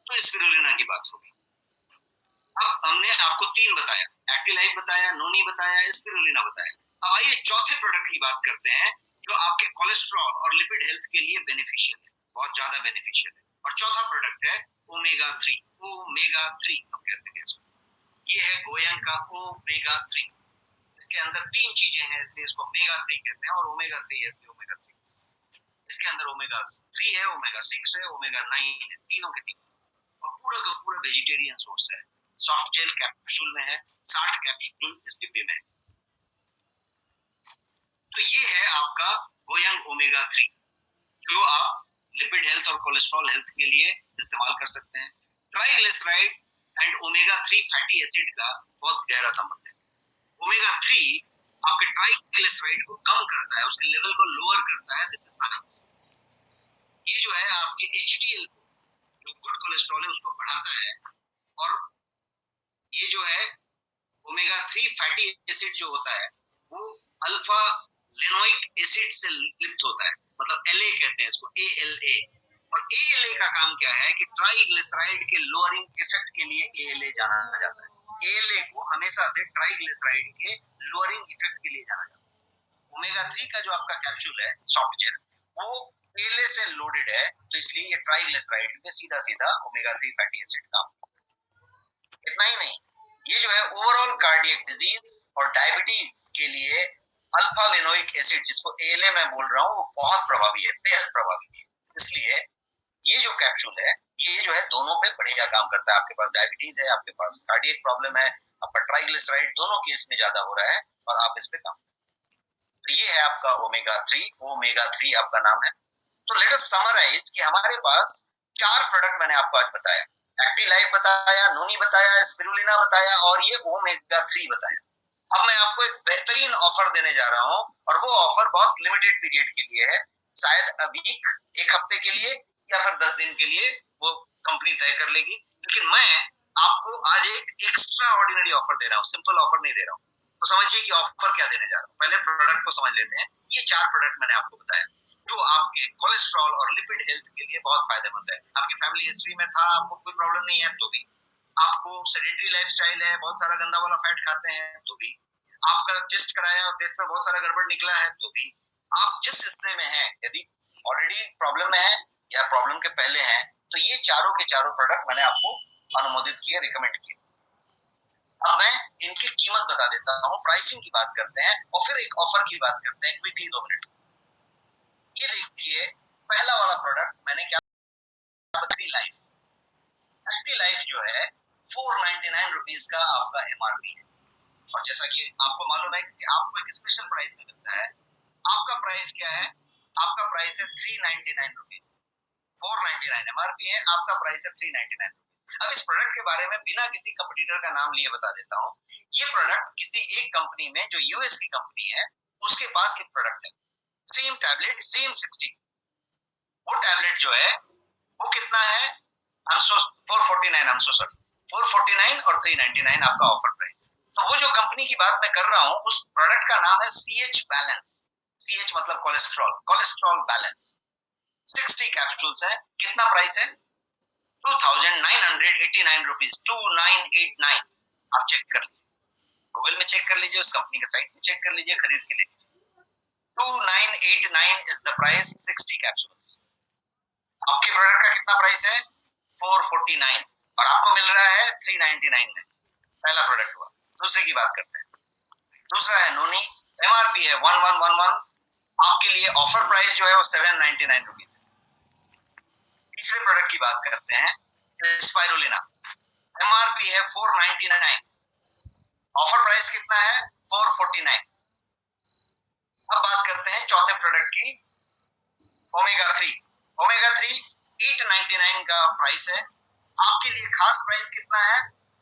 तो स्पिरुलिना की बात होगी। अब हमने आपको तीन बताया, एक्टिव लाइफ बताया, नोनी बताया, स्पिरुलिना बताया। अब आइए चौथे प्रोडक्ट की बात करते हैं, जो आपके कोलेस्ट्रॉल और लिपिड हेल्थ के लिए बेनिफिशियल है, बहुत ज्यादा बेनिफिशियल है। और चौथा प्रोडक्ट है ओमेगा 3। ओमेगा 3 हम कहते हैं इसको, ये है गोयंग का ओमेगा 3। इसके अंदर तीन चीजें हैं, इसलिए इसको ओमेगा 3 कहते हैं, और ओमेगा 3 इसलिए ओमेगा 3। इसके अंदर ओमेगा 3 है, ओमेगा 6 है, ओमेगा 9 है, तीनों के तीनों, और पूरा का पूरा वेजिटेरियन सोर्स है। सॉफ्ट जेल कैप्सूल में है, 60 कैप्सूल इस डिब्बे में है। तो ये है आपका गोयंग ओमेगा 3, जो आप लिपिड हेल्थ और कोलेस्ट्रॉल हेल्थ के लिए इस्तेमाल कर सकते हैं। Triglyceride and omega 3 fatty acid का बहुत गहरा संबंध है। ओमेगा 3 आपके ट्राइग्लिसराइड को कम करता है, उसके लेवल को लोअर करता है, दिस इज साइंस। ये जो है आपके एचडीएल को, जो गुड कोलेस्ट्रॉल है, उसको बढ़ाता है, और ये जो है ओमेगा 3 फैटी एसिड जो होता है, वो अल्फा लिनोइक एसिड से लिप्त होता है, मतलब एलए कहते हैं इसको, एएलए। और एएलए का काम क्या है कि ट्राइग्लिसराइड के लोअरिंग इफेक्ट के लिए एएलए जाना जाता है। एएलए को हमेशा से ट्राइग्लिसराइड के लोअरिंग इफेक्ट के लिए जाना जाता है। ओमेगा 3 का जो आपका कैप्सूल है, सॉफ्ट जेल, वो एएलए से लोडेड है, तो इसलिए ये ट्राइग्लिसराइड में सीधा सीधा ओमेगा 3 फैटी एसिड काम करता है। इतना ही नहीं, ये जो है ओवरऑल कार्डियक डिजीज और डायबिटीज के लिए अल्फा लिनोइक एसिड, जिसको एएलए मैं बोल रहा हूँ, वो बहुत प्रभावी है, बेहद प्रभावी है। इसलिए ये जो कैप्सूल है, ये जो है दोनों पे बढ़िया काम करता है। आपके पास डायबिटीज है, आपके पास कार्डियक प्रॉब्लम है, आपका ट्राइग्लिसराइड दोनों केस में ज्यादा हो रहा है, और आप इस पे काम। तो ये है आपका ओमेगा 3, ओमेगा 3 आपका नाम है। तो लेट अस समराइज कि हमारे पास 4 प्रोडक्ट मैंने आपको आज बताया, एक्टिव लाइफ बताया, नोनी बताया, स्पिरुलिना बताया, और ये ओमेगा 3 बताया। अब मैं आपको एक बेहतरीन ऑफर देने जा रहा हूँ, और वो ऑफर बहुत लिमिटेड पीरियड के लिए है, शायद अभी एक हफ्ते के लिए या फिर 10 दिन के लिए, वो कंपनी तय कर लेगी। लेकिन मैं आपको आज एक एक्स्ट्रा ऑर्डिनरी ऑफर दे रहा हूँ, सिंपल ऑफर नहीं दे रहा हूँ। तो समझिए कि ऑफर क्या देने जा रहा हूँ। पहले प्रोडक्ट को समझ लेते हैं। ये 4 प्रोडक्ट मैंने आपको बताया, जो आपके कोलेस्ट्रॉल और लिपिड हेल्थ के लिए बहुत फायदेमंद है। आपकी फैमिली हिस्ट्री में था, आपको कोई प्रॉब्लम नहीं है तो भी, आपको सेडेंटरी लाइफस्टाइल है, बहुत सारा गंदा वाला फैट खाते हैं तो भी, आपका टेस्ट कराया और टेस्ट में बहुत सारा गड़बड़ निकला है तो भी, आप जिस हिस्से में हैं, यदि ऑलरेडी प्रॉब्लम में है या प्रॉब्लम के पहले हैं, तो ये चारों के चारों प्रोडक्ट मैंने आपको अनुमोदित किए, रिकमेंड किए। अब मैं इनकी कीमत बता देता हूँ, प्राइसिंग की बात करते हैं, और फिर एक ऑफर की बात करते हैं क्विकली 2 मिनट। ये देखिए, पहला वाला प्रोडक्ट मैंने क्या, एक्टिव लाइफ। एक्टिव लाइफ जो है 499 रुपीज का आपका एमआरपी है, और जैसा कि आपको मालूम है कि आपको एक स्पेशल प्राइस में मिलता है। आपका प्राइस क्या है? आपका प्राइस है 399 रुपीज। 499 एमआरपी है, आपका प्राइस है 399। अब इस प्रोडक्ट के बारे में बिना किसी कंपटीटर का नाम लिए बता देता हूँ। ये प्रोडक्ट किसी एक कंपनी में, जो यूएस की कंपनी है, उसके पास एक प्रोडक्ट है, सेम टैबलेट, सेम 60। वो टैबलेट जो है वो कितना है? 449, 449 और 399 आपका ऑफर प्राइस। तो वो जो कंपनी की बात मैं कर रहा हूँ, उस प्रोडक्ट का नाम है CH बैलेंस। CH मतलब कोलेस्ट्रॉल, कोलेस्ट्रॉल बैलेंस। 60 कैप्सूल्स है। कितना प्राइस है? 2989 रुपीज, 2989। आप चेक कर लीजिए, गूगल में चेक कर लीजिए, उस कंपनी के साइट में चेक कर लीजिए, खरीद के ले लीजिए। 2989 इज द प्राइस, 60 कैप्सूल्स। आपके प्रोडक्ट का कितना प्राइस है? 449 और आपको मिल रहा है 399 में। पहला प्रोडक्ट हुआ। दूसरे की बात करते हैं। दूसरा है नोनी, एमआरपी है 1111, आपके लिए ऑफर प्राइस जो है वो 799 रुपीज है। तीसरे प्रोडक्ट की बात करते हैं, स्पाइरुलिना, एमआरपी है 499, ऑफर प्राइस कितना है? 449। अब बात करते हैं चौथे प्रोडक्ट की, ओमेगा 3। ओमेगा 3 899 का प्राइस है, आपके लिए खास प्राइस कितना है?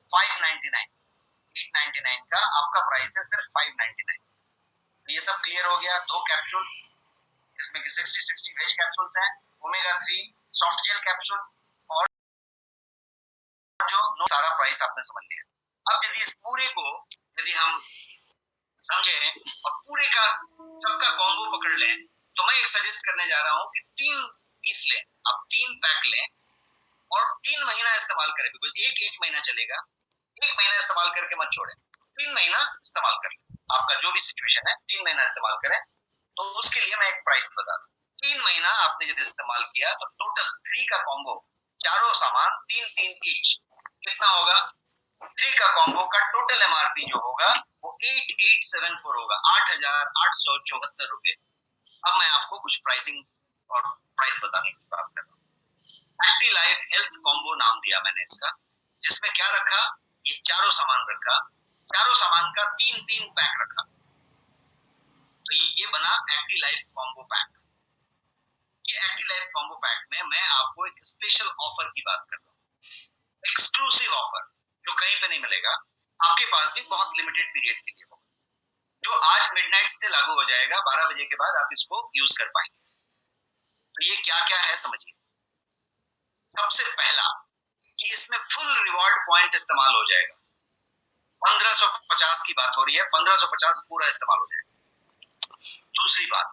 599। 899 का आपका प्राइस है सिर्फ 599। ये सब क्लियर हो गया। 2 कैप्सूल, इसमें कि 60 वेज कैप्सूल्स हैं, ओमेगा 3 सॉफ्ट जेल कैप्सूल, और जो सारा प्राइस आपने समझ लिया। अब यदि इस पूरे को यदि हम समझे और पूरे का सबका कॉम्बो पकड़ लें, तो मैं एक सजेस्ट करने जा रहा हूं कि 3 पीस लें, आप 3 पैक लें और 3 महीना इस्तेमाल करें। बिल्कुल एक महीना चलेगा, 1 महीना इस्तेमाल करके मत छोड़ें, 3 महीना इस्तेमाल करें। आपका जो भी सिचुएशन है 3 महीना इस्तेमाल करें। तो उसके लिए मैं एक प्राइस बता दूं। 3 महीना आपने यदि इस्तेमाल किया तो टोटल 3 का कॉम्बो, चारों सामान 3 ईच, कितना होगा? 3 का कॉम्बो का टोटल एमआरपी जो होगा वो 8874 होगा, 8874 रुपए। अब मैं आपको कुछ प्राइसिंग और प्राइस बताने की बात कर रहा हूँ। एक्टिव लाइफ हेल्थ कॉम्बो नाम दिया मैंने इसका, जिसमें क्या रखा? ये चारों सामान रखा, चारों सामान का 3 पैक रखा, तो ये बना एक्टिव लाइफ कॉम्बो पैक। ये एक्टिव लाइफ कॉम्बो पैक में मैं आपको एक स्पेशल ऑफर की बात कर रहा हूँ, एक्सक्लूसिव ऑफर जो कहीं पे नहीं मिलेगा, आपके पास भी बहुत लिमिटेड पीरियड के लिए होगा, जो आज मिडनाइट से लागू हो जाएगा, 12 बजे के बाद आप इसको यूज कर पाएंगे। तो ये क्या क्या है समझिए। सबसे पहला कि इसमें फुल रिवॉर्ड पॉइंट इस्तेमाल हो जाएगा। 1550 की बात हो रही है, 1550 पूरा इस्तेमाल हो जाएगा। दूसरी बात,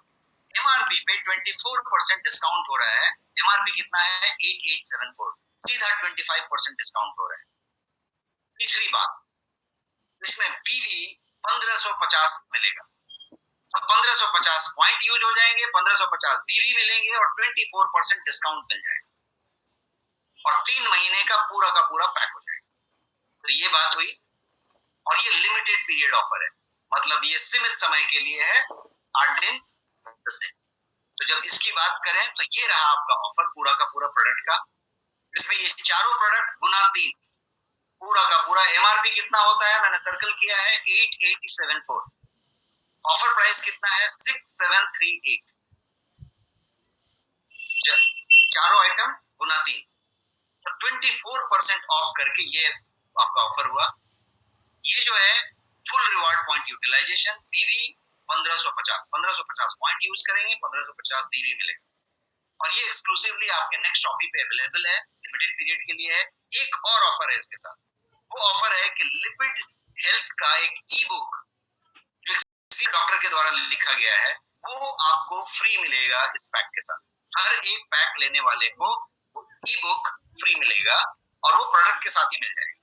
एमआरपी पे 24% डिस्काउंट हो रहा है। एमआरपी कितना है? 8874, सीधा 25% डिस्काउंट हो रहा है। तीसरी बात, इसमें बीवी 1550 मिलेगा, तो 1550 पॉइंट यूज हो जाएंगे, 1550 बीवी मिलेंगे और 24% डिस्काउंट मिल जाएगा और 3 महीने का पूरा पैक हो जाएगा। तो ये बात हुई, और ये लिमिटेड पीरियड ऑफर है, मतलब ये सीमित समय के लिए है, 8 दिन 10 दिन। तो जब इसकी बात करें तो ये रहा आपका ऑफर पूरा का पूरा प्रोडक्ट का। इसमें ये चारों प्रोडक्ट गुना 3, पूरा का पूरा एमआरपी कितना होता है? मैंने सर्कल किया है 8874, ऑफर प्राइस कितना है? 6738। चारों आइटम गुना 3, तो 24% ऑफ करके ये आपका ऑफर हुआ। ये जो है फुल रिवॉर्ड पॉइंट यूटिलाइजेशन, बीवी 1550 पॉइंट यूज करेंगे, 1550 बीवी मिलेगा और ये एक्सक्लूसिवली आपके नेक्स्ट शॉपी पे अवेलेबल है, लिमिटेड पीरियड के लिए है। एक और ऑफर है इसके साथ, वो ऑफर है कि लिपिड हेल्थ का एक ई बुक जो किसी डॉक्टर के द्वारा लिखा गया है, वो आपको फ्री मिलेगा इस पैक के साथ। हर एक पैक लेने वाले को ई बुक फ्री मिलेगा और वो प्रोडक्ट के साथ ही मिल जाएगा।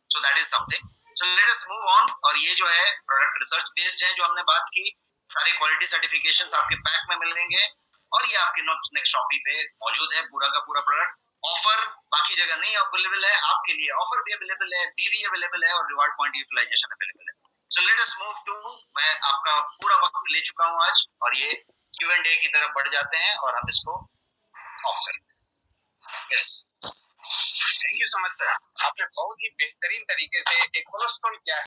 So that is something. So let us move on. और ये जो है प्रोडक्ट रिसर्च बेस्ड है, जो हमने बात की, सारे क्वालिटी सर्टिफिकेशंस आपके पैक में मिलेंगे और ये आपके नेक्स्ट शॉपी पे मौजूद है पूरा का पूरा प्रोडक्ट। ऑफर बाकी जगह नहीं अवेलेबल है, आपके लिए ऑफर भी अवेलेबल है, बीवी अवेलेबल है और रिवार्ड पॉइंट यूटिलाइजेशन अवेलेबल है। So let us move to, मैं आपका पूरा वक्त ले चुका हूं आज और ये Q&A की तरफ बढ़ जाते हैं और हम इसको ऑफ करेंगे। Yes, thank you so much sir, आपने बहुत ही बेहतरीन तरीके से एक कोलेस्ट्रॉल क्या है